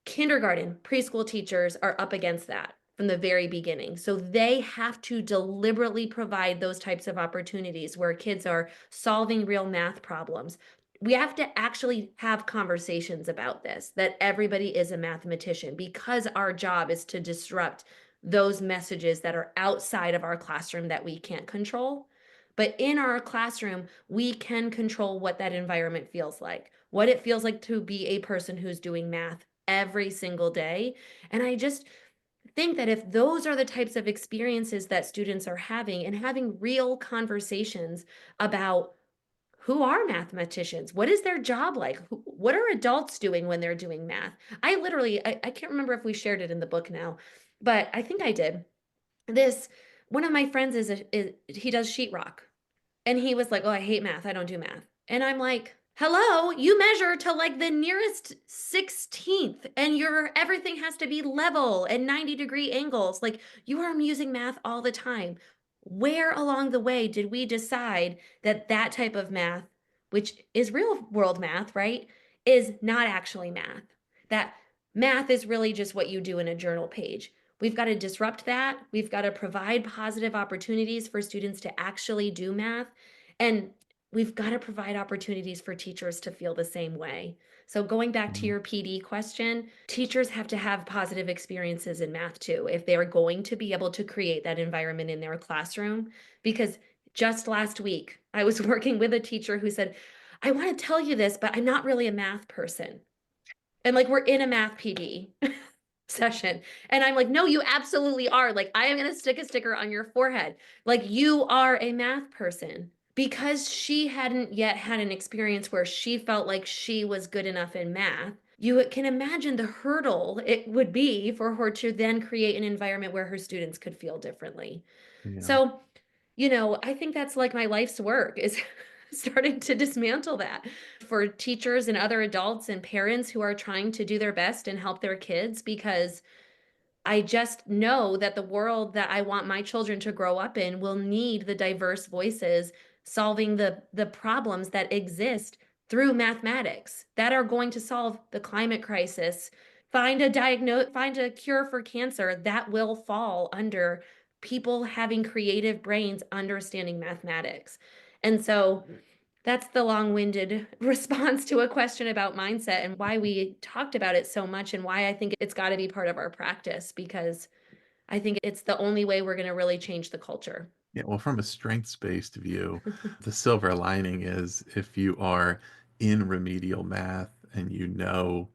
Kindergarten, preschool teachers are up against that from the very beginning. So they have to deliberately provide those types of opportunities where kids are solving real math problems. We have to actually have conversations about this, that everybody is a mathematician, because our job is to disrupt those messages that are outside of our classroom that we can't control. But in our classroom, we can control what that environment feels like, what it feels like to be a person who's doing math every single day. And I just think that if those are the types of experiences that students are having and having real conversations about who are mathematicians, what is their job like, what are adults doing when they're doing math? I can't remember if we shared it in the book now, but I think I did. This one of my friends he does sheetrock, and he was like, "Oh, I hate math. I don't do math." And I'm like, "Hello, you measure to like the nearest 16th and your everything has to be level and 90-degree angles. Like you are using math all the time. Where along the way did we decide that that type of math, which is real world math, right, is not actually math? That math is really just what you do in a journal page. We've got to disrupt that. We've got to provide positive opportunities for students to actually do math. And we've got to provide opportunities for teachers to feel the same way. So, going back to Mhm. your PD question, teachers have to have positive experiences in math too, if they are going to be able to create that environment in their classroom. Because just last week, I was working with a teacher who said, I want to tell you this, but I'm not really a math person. And like, we're in a math PD session. And I'm like, no, you absolutely are. Like, I am going to stick a sticker on your forehead. Like, you are a math person. Because she hadn't yet had an experience where she felt like she was good enough in math, you can imagine the hurdle it would be for her to then create an environment where her students could feel differently. Yeah. So, I think that's like my life's work is starting to dismantle that for teachers and other adults and parents who are trying to do their best and help their kids, because I just know that the world that I want my children to grow up in will need the diverse voices solving the problems that exist through mathematics that are going to solve the climate crisis, find a cure for cancer that will fall under people having creative brains understanding mathematics. And so that's the long-winded response to a question about mindset and why we talked about it so much and why I think it's got to be part of our practice, because I think it's the only way we're going to really change the culture. Yeah, well, from a strengths-based view, the silver lining is if you are in remedial math and you know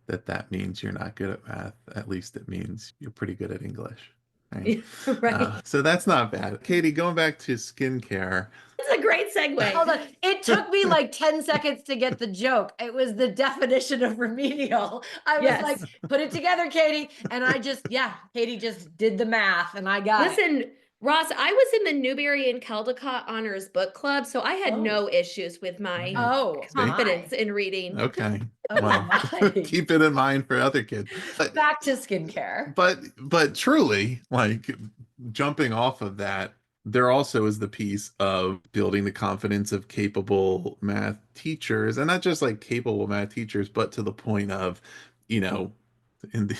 that that means you're not good at math, at least it means you're pretty good at English, right? Right. So that's not bad. Katie, going back to skincare, It's a great segue. Hold on. It took me like 10 seconds to get the joke. It was the definition of remedial. I was Yes. like, put it together, Katie. And Katie just did the math and I got it. Listen, Ross, I was in the Newberry and Caldecott Honors Book Club, so I had Oh. no issues with my Oh, confidence my. in reading. Okay. Oh, Well, my. keep it in mind for other kids. Back to skincare. But truly, like jumping off of that, there also is the piece of building the confidence of capable math teachers, and not just like capable math teachers, but to the point of, you know, in the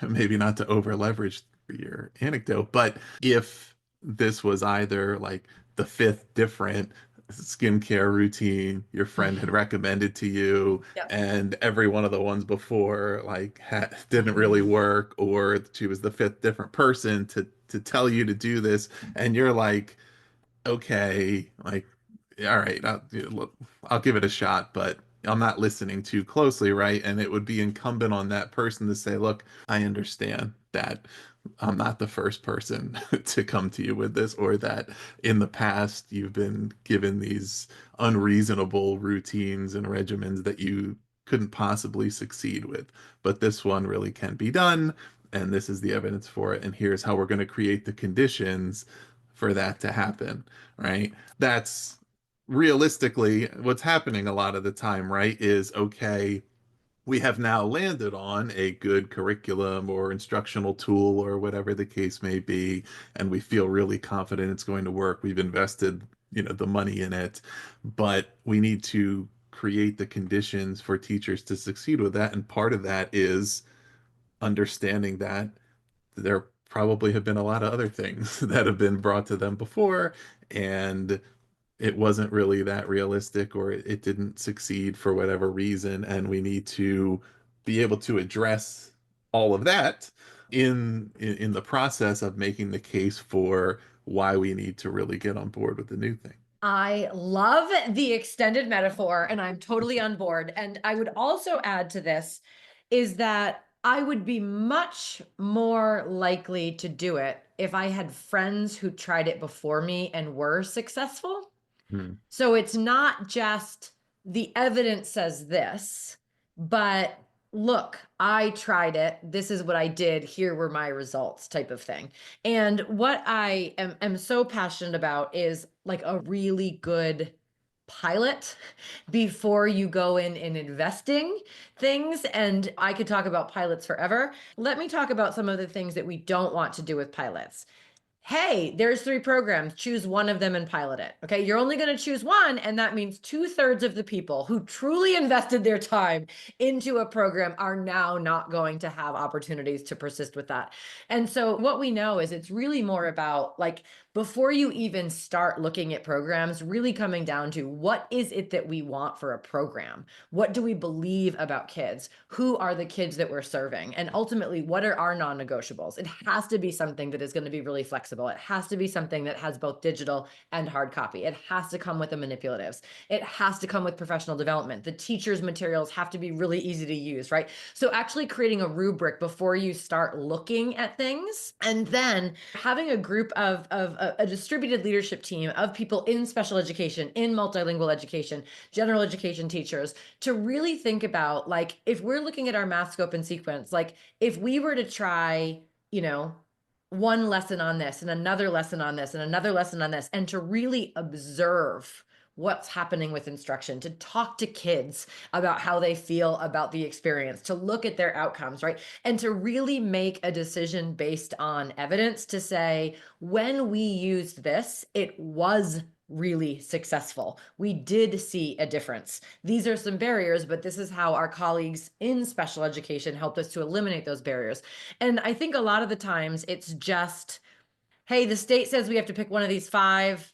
maybe not to over leverage your anecdote, but if this was either like the fifth different skincare routine your friend had recommended to you, Yep. and every one of the ones before like didn't really work, or she was the fifth different person to tell you to do this, and you're like, okay, like, all right, I'll give it a shot, but I'm not listening too closely, right? And it would be incumbent on that person to say, look, I understand that I'm not the first person to come to you with this, or that in the past you've been given these unreasonable routines and regimens that you couldn't possibly succeed with. But this one really can be done, and this is the evidence for it, and here's how we're going to create the conditions for that to happen, right? That's realistically what's happening a lot of the time, right? Is okay, we have now landed on a good curriculum or instructional tool or whatever the case may be, and we feel really confident it's going to work. We've invested, the money in it, but we need to create the conditions for teachers to succeed with that. And part of that is understanding that there probably have been a lot of other things that have been brought to them before, and it wasn't really that realistic, or it didn't succeed for whatever reason, and we need to be able to address all of that in the process of making the case for why we need to really get on board with the new thing. I love the extended metaphor and I'm totally on board. And I would also add to this is that I would be much more likely to do it if I had friends who tried it before me and were successful. Hmm. So it's not just the evidence says this, but look, I tried it. This is what I did. Here were my results, type of thing. And what I am so passionate about is like a really good pilot before you go in and investing things. And I could talk about pilots forever. Let me talk about some of the things that we don't want to do with pilots. Hey, there's 3 programs. Choose one of them and pilot it. Okay. You're only going to choose one. And that means 2/3 of the people who truly invested their time into a program are now not going to have opportunities to persist with that. And so what we know is it's really more about like, before you even start looking at programs, really coming down to what is it that we want for a program? What do we believe about kids? Who are the kids that we're serving? And ultimately, what are our non-negotiables? It has to be something that is going to be really flexible. It has to be something that has both digital and hard copy. It has to come with the manipulatives. It has to come with professional development. The teacher's materials have to be really easy to use, right? So actually creating a rubric before you start looking at things, and then having a group of a distributed leadership team of people in special education, in multilingual education, general education teachers, to really think about, like, if we're looking at our math scope and sequence, like if we were to try, one lesson on this and another lesson on this and another lesson on this, and to really observe what's happening with instruction, to talk to kids about how they feel about the experience, to look at their outcomes, right? And to really make a decision based on evidence to say, when we used this, it was really successful. We did see a difference. These are some barriers, but this is how our colleagues in special education helped us to eliminate those barriers. And I think a lot of the times it's just, hey, the state says we have to pick one of these 5.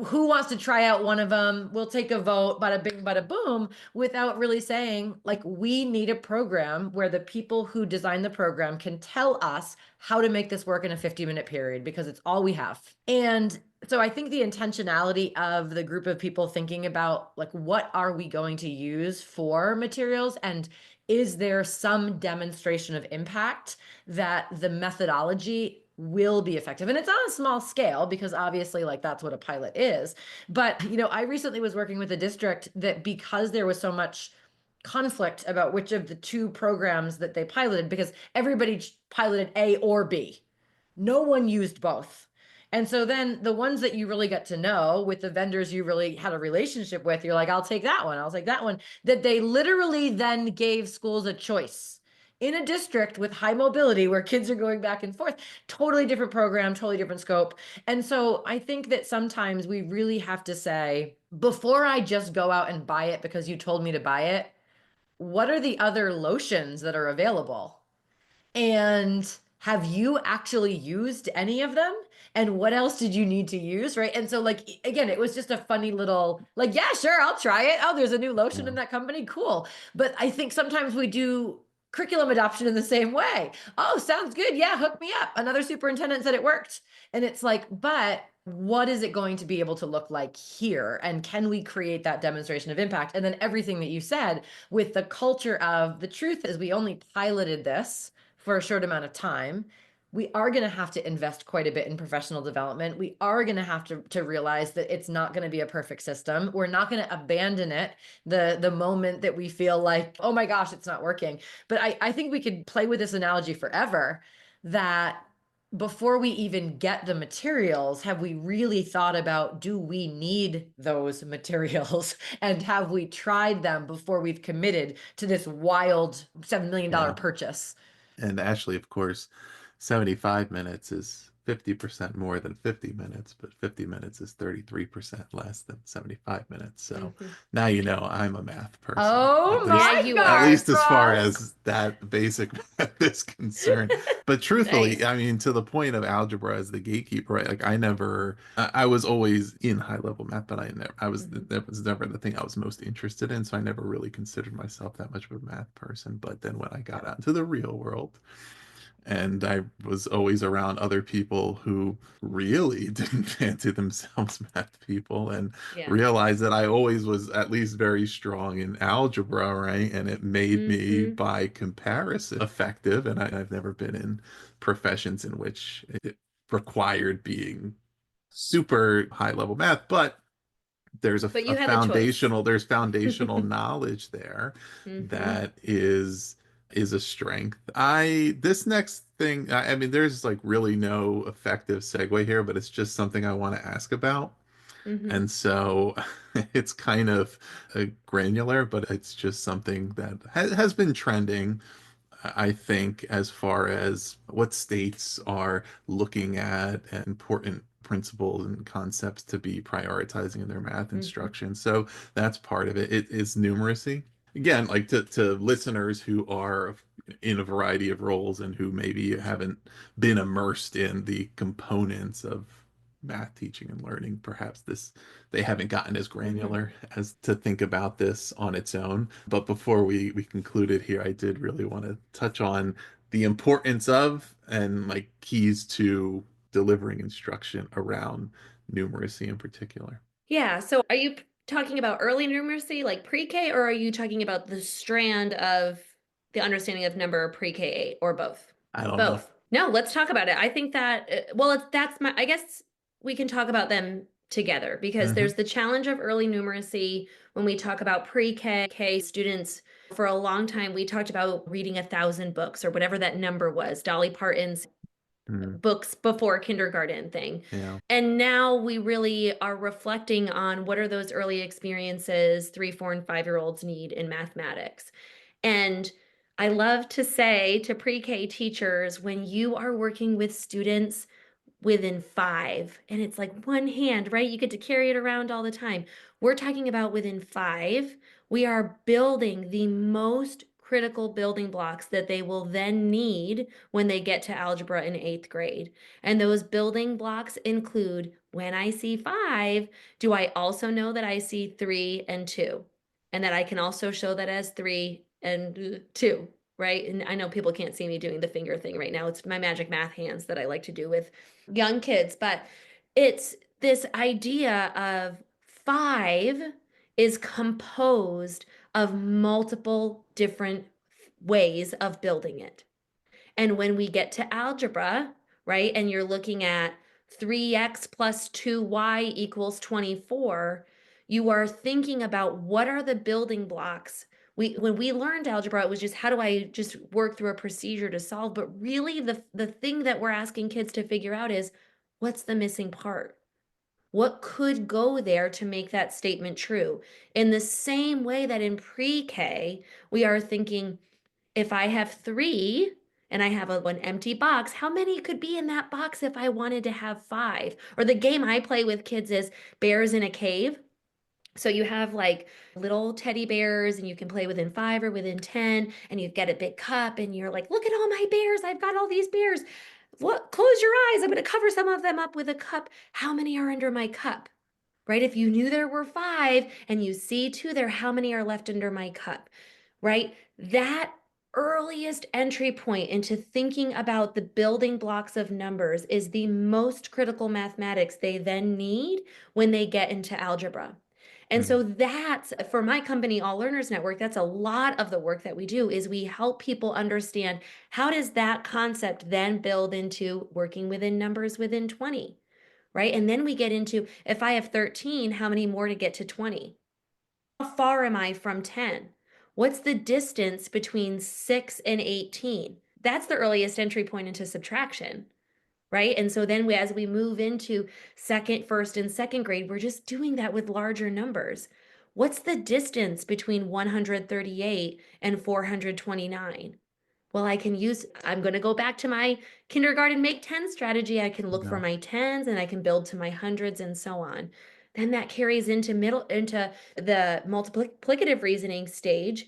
Who wants to try out one of them? We'll take a vote, bada bing, bada boom, without really saying, like, we need a program where the people who design the program can tell us how to make this work in a 50-minute period, because it's all we have. And so I think the intentionality of the group of people thinking about, like, what are we going to use for materials, and is there some demonstration of impact that the methodology will be effective. And it's on a small scale because obviously like that's what a pilot is. But, I recently was working with a district that because there was so much conflict about which of the two programs that they piloted, because everybody piloted A or B. No one used both. And so then the ones that you really got to know with the vendors you really had a relationship with, you're like, I'll take that one. I'll take that one. That they literally then gave schools a choice in a district with high mobility where kids are going back and forth, totally different program, totally different scope. And so I think that sometimes we really have to say, before I just go out and buy it because you told me to buy it, what are the other lotions that are available? And have you actually used any of them? And what else did you need to use? Right. And so, like, again, it was just a funny little, like, yeah, sure, I'll try it. Oh, there's a new lotion in that company. Cool. But I think sometimes we do curriculum adoption in the same way. Oh, sounds good. Yeah, hook me up. Another superintendent said it worked. And it's like, but what is it going to be able to look like here? And can we create that demonstration of impact? And then everything that you said with the culture of the truth is we only piloted this for a short amount of time. We are going to have to invest quite a bit in professional development. We are going to have to realize that it's not going to be a perfect system. We're not going to abandon it the moment that we feel like, oh my gosh, it's not working. But I think we could play with this analogy forever, that before we even get the materials, have we really thought about, do we need those materials? And have we tried them before we've committed to this wild $7 million purchase? And actually, of course, 75 minutes is 50% more than 50 minutes, but 50 minutes is 33% less than 75 minutes. So now you know I'm a math person. Oh At my least, Yeah, you gosh, at least as far Ross. as that basic math is concerned. But truthfully, Nice. I mean, to the point of algebra as the gatekeeper, right? Like I was always in high level math, but that was never the thing I was most interested in. So I never really considered myself that much of a math person. But then when I got out into the real world, and I was always around other people who really didn't fancy themselves math people, and Yeah. realized that I always was at least very strong in algebra, right? And it made me, by comparison, effective. And I've never been in professions in which it required being super high level math, but there's But you have a choice. there's foundational knowledge there that is a strength. I This next thing, I mean, there's like really no effective segue here, but it's just something I want to ask about. And so it's kind of granular, but it's just something that has been trending, I think, as far as what states are looking at important principles and concepts to be prioritizing in their math instruction. So that's part of it. It is numeracy. Again, like to listeners who are in a variety of roles and who maybe haven't been immersed in the components of math teaching and learning, perhaps they haven't gotten as granular as to think about this on its own. But before we concluded here, I did really want to touch on the importance of and like keys to delivering instruction around numeracy in particular. Yeah. So are you talking about early numeracy, like pre-K, or are you talking about the strand of the understanding of number pre-K or both? I don't know. Both. No, let's talk about it. I think that, I guess we can talk about them together because there's the challenge of early numeracy when we talk about pre-K students. For a long time, we talked about reading 1,000 books or whatever that number was, Dolly Parton's books before kindergarten thing. Yeah. And now we really are reflecting on what are those early experiences 3, 4, and 5-year-olds need in mathematics. And I love to say to pre-K teachers, when you are working with students within 5, and it's like one hand, right? You get to carry it around all the time. We're talking about within 5. We are building the most critical building blocks that they will then need when they get to algebra in 8th grade. And those building blocks include, when I see 5, do I also know that I see 3 and 2? And that I can also show that as 3 and 2, right? And I know people can't see me doing the finger thing right now. It's my magic math hands that I like to do with young kids, but it's this idea of 5 is composed of multiple different ways of building it. And when we get to algebra, right? And you're looking at 3x plus 2y equals 24, you are thinking about what are the building blocks. When we learned algebra, it was just how do I just work through a procedure to solve? But really, the thing that we're asking kids to figure out is what's the missing part? What could go there to make that statement true? In the same way that in pre-K, we are thinking, if I have 3 and I have an empty box, how many could be in that box if I wanted to have 5? Or the game I play with kids is bears in a cave. So you have like little teddy bears and you can play within 5 or within 10 and you get a big cup and you're like, look at all my bears. I've got all these bears. What? Close your eyes. I'm going to cover some of them up with a cup. How many are under my cup? Right? If you knew there were 5 and you see 2 there, how many are left under my cup? Right? That earliest entry point into thinking about the building blocks of numbers is the most critical mathematics they then need when they get into algebra. And Mm. so that's for my company, All Learners Network, that's a lot of the work that we do is we help people understand how does that concept then build into working within numbers within 20, right? And then we get into if I have 13, how many more to get to 20? How far am I from 10? What's the distance between 6 and 18? That's the earliest entry point into subtraction, right? And so then as we move into second, first, and second grade, we're just doing that with larger numbers. What's the distance between 138 and 429? Well, I'm going to go back to my kindergarten make 10 strategy. I can look for Yeah. my tens and I can build to my hundreds and so on. Then that carries into the multiplicative reasoning stage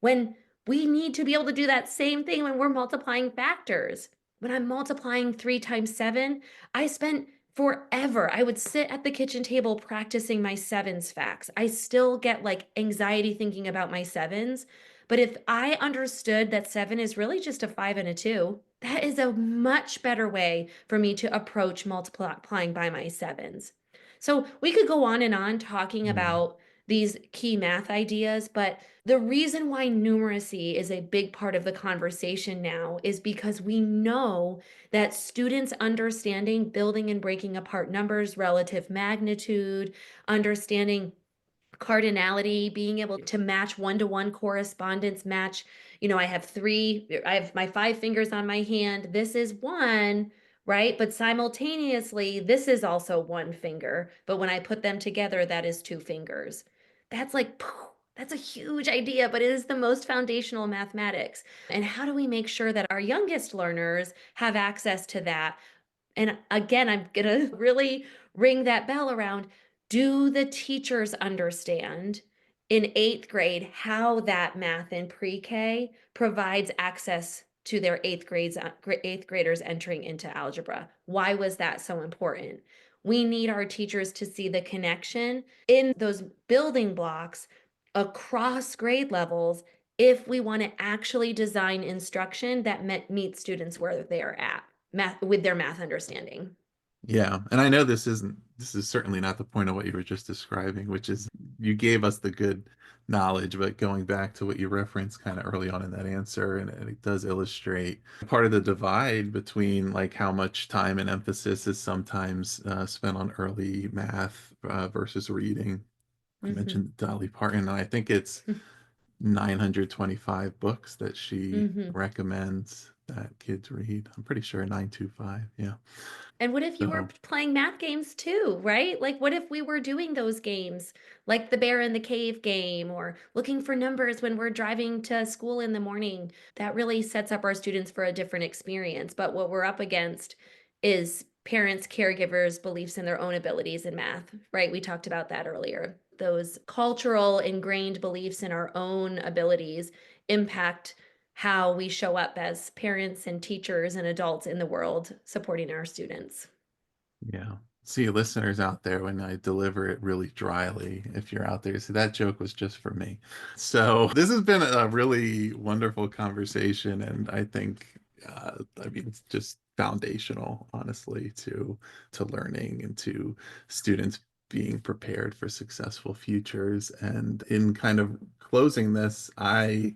when we need to be able to do that same thing when we're multiplying factors. When I'm multiplying 3 times 7, I spent forever. I would sit at the kitchen table practicing my sevens facts. I still get like anxiety thinking about my sevens, but if I understood that 7 is really just a 5 and a 2, that is a much better way for me to approach multiplying by my sevens. So we could go on and on talking Yeah. about these key math ideas, but the reason why numeracy is a big part of the conversation now is because we know that students understanding building and breaking apart numbers, relative magnitude, understanding cardinality, being able to match one-to-one correspondence, match, I have my 5 fingers on my hand. This is 1, right? But simultaneously, this is also 1 finger. But when I put them together, that is 2 fingers. That's like, that's a huge idea, but it is the most foundational mathematics. And how do we make sure that our youngest learners have access to that? And again, I'm going to really ring that bell around. Do the teachers understand in 8th grade how that math in pre-K provides access to their 8th graders entering into algebra? Why was that so important? We need our teachers to see the connection in those building blocks across grade levels if we want to actually design instruction that meets students where they are at math with their math understanding. Yeah, and I know this is certainly not the point of what you were just describing, which is you gave us the good knowledge, but going back to what you referenced kind of early on in that answer, and it does illustrate part of the divide between like how much time and emphasis is sometimes spent on early math versus reading. I Mm-hmm. mentioned Dolly Parton, and I think it's 925 books that she Mm-hmm. recommends that kids read. I'm pretty sure 925. Yeah. And what if you were So playing math games too, right? Like, what if we were doing those games, like the bear in the cave game, or looking for numbers when we're driving to school in the morning? That really sets up our students for a different experience. But what we're up against is parents, caregivers' beliefs in their own abilities in math, right? We talked about that earlier. Those cultural ingrained beliefs in our own abilities impact how we show up as parents and teachers and adults in the world supporting our students. yeah. See, listeners out there, when I deliver it really dryly, if you're out there, see that joke was just for me. So this has been a really wonderful conversation, and I think, I mean, it's just foundational, honestly, to learning and to students being prepared for successful futures. And in kind of closing this, I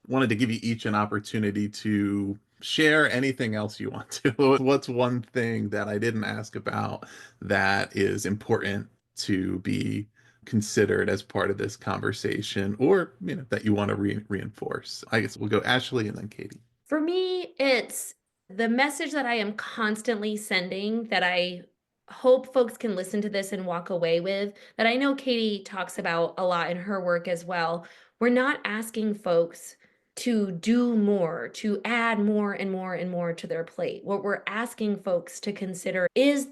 wanted to give you each an opportunity to Share anything else you want to. What's one thing that I didn't ask about that is important to be considered as part of this conversation, or that you want to reinforce? I guess we'll go Ashley and then Katie. For me, it's the message that I am constantly sending that I hope folks can listen to this and walk away with, that I know Katie talks about a lot in her work as well. We're not asking folks to do more, to add more and more and more to their plate. What we're asking folks to consider is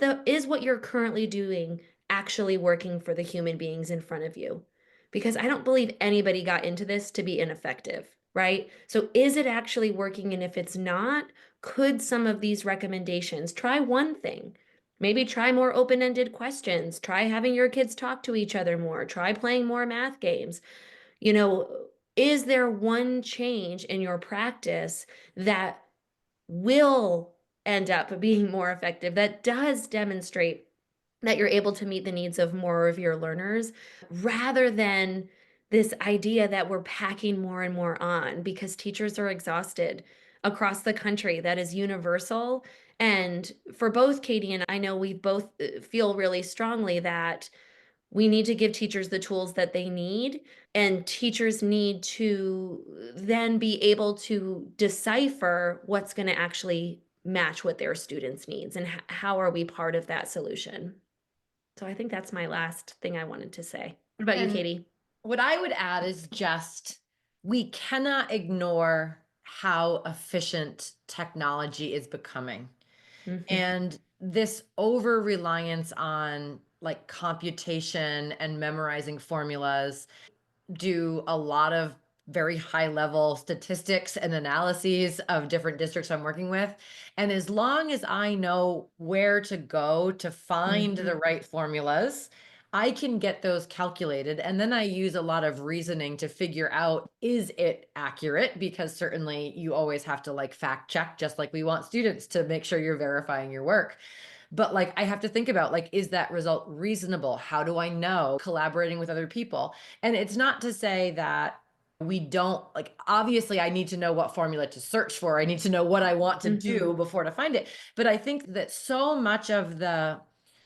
what you're currently doing actually working for the human beings in front of you? Because I don't believe anybody got into this to be ineffective, right? So is it actually working? And if it's not, could some of these recommendations try one thing? Maybe try more open-ended questions, try having your kids talk to each other more, try playing more math games. You know, is there one change in your practice that will end up being more effective, that does demonstrate that you're able to meet the needs of more of your learners, rather than this idea that we're packing more and more on because teachers are exhausted across the country? That is universal. And for both Katie and I know we both feel really strongly that we need to give teachers the tools that they need, and teachers need to then be able to decipher what's going to actually match what their students needs, and how are we part of that solution. So I think that's my last thing I wanted to say. What about you, And Katie? what I would add is just we cannot ignore how efficient technology is becoming. Mhm. And this over reliance on like computation and memorizing formulas, do a lot of very high level statistics and analyses of different districts I'm working with. And as long as I know where to go to find the Mhm. right formulas, I can get those calculated. And then I use a lot of reasoning to figure out, is it accurate? Because certainly you always have to like fact check, just like we want students to make sure you're verifying your work. But like I have to think about, like, is that result reasonable? How do I know? Collaborating with other people. And it's not to say that we don't, like, obviously I need to know what formula to search for. I need to know what I want to Mhm. do before to find it. But I think that so much of the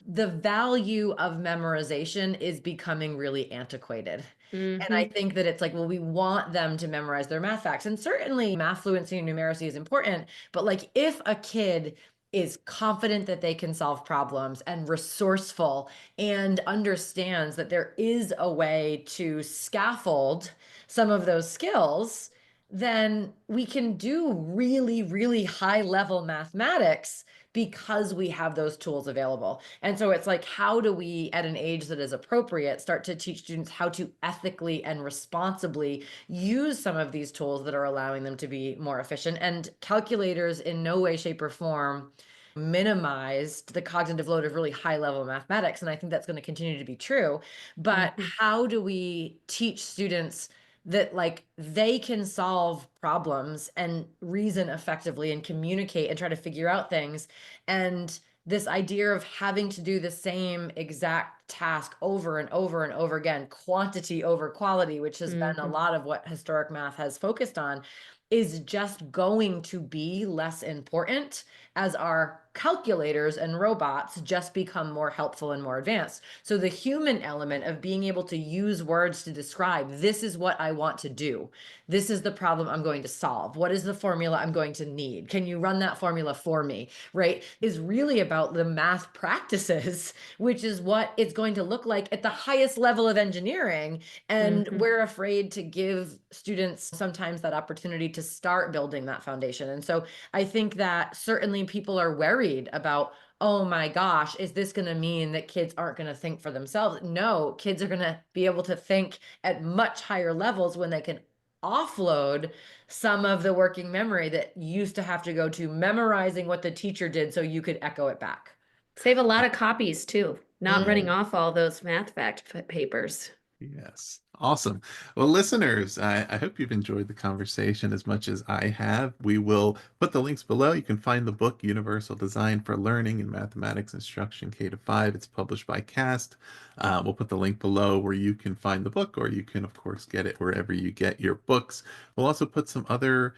value of memorization is becoming really antiquated. And I Mhm. think that it's like, well, we want them to memorize their math facts. And certainly math fluency and numeracy is important. But like if a kid is confident that they can solve problems and resourceful and understands that there is a way to scaffold some of those skills, then we can do really, really high level mathematics because we have those tools available. And so it's like, how do we, at an age that is appropriate, start to teach students how to ethically and responsibly use some of these tools that are allowing them to be more efficient? And calculators in no way, shape, or form minimized the cognitive load of really high level mathematics. And I think that's going to continue to be true. But Mhm. how do we teach students that like they can solve problems and reason effectively and communicate and try to figure out things? And this idea of having to do the same exact task over and over and over again, quantity over quality, which has been a Mhm. lot of what historic math has focused on, is just going to be less important as our calculators and robots just become more helpful and more advanced. So the human element of being able to use words to describe, this is what I want to do. This is the problem I'm going to solve. What is the formula I'm going to need? Can you run that formula for me? Right? Is really about the math practices, which is what it's going to look like at the highest level of engineering. And Mhm. we're afraid to give students sometimes that opportunity to start building that foundation. And so I think that certainly people are worried about, oh my gosh, is this going to mean that kids aren't going to think for themselves? No, kids are going to be able to think at much higher levels when they can offload some of the working memory that used to have to go to memorizing what the teacher did so you could echo it back. Save a lot of copies too, not running Mhm. off all those math fact papers. Yes. Awesome. Well, listeners, I hope you've enjoyed the conversation as much as I have. We will put the links below. You can find the book Universal Design for Learning in Mathematics Instruction K to 5. It's published by CAST. We'll put the link below where you can find the book, or you can, of course, get it wherever you get your books. We'll also put some other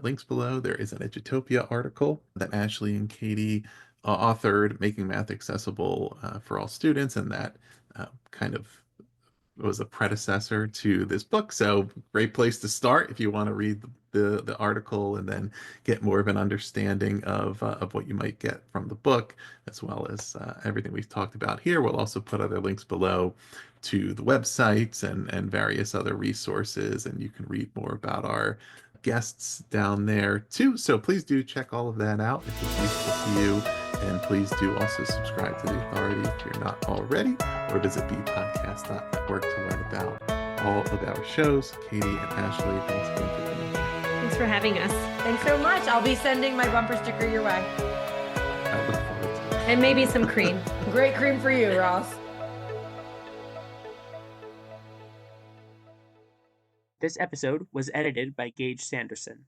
links below. There is an Edutopia article that Ashley and Katie authored, Making Math Accessible for All Students, and that kind of was a predecessor to this book. So great place to start if you want to read the article and then get more of an understanding of what you might get from the book, as well as everything we've talked about here. We'll also put other links below to the websites and various other resources, and you can read more about our guests down there too. So please do check all of that out if it's useful to you. And please do also subscribe to The Authority if you're not already, or visit bpodcast.network to learn about all of our shows. Katie and Ashley, thanks again for being here. Thanks for having us. Thanks so much. I'll be sending my bumper sticker your way. I look forward to it. And maybe some cream. Great cream for you, Ross. This episode was edited by Gage Sanderson.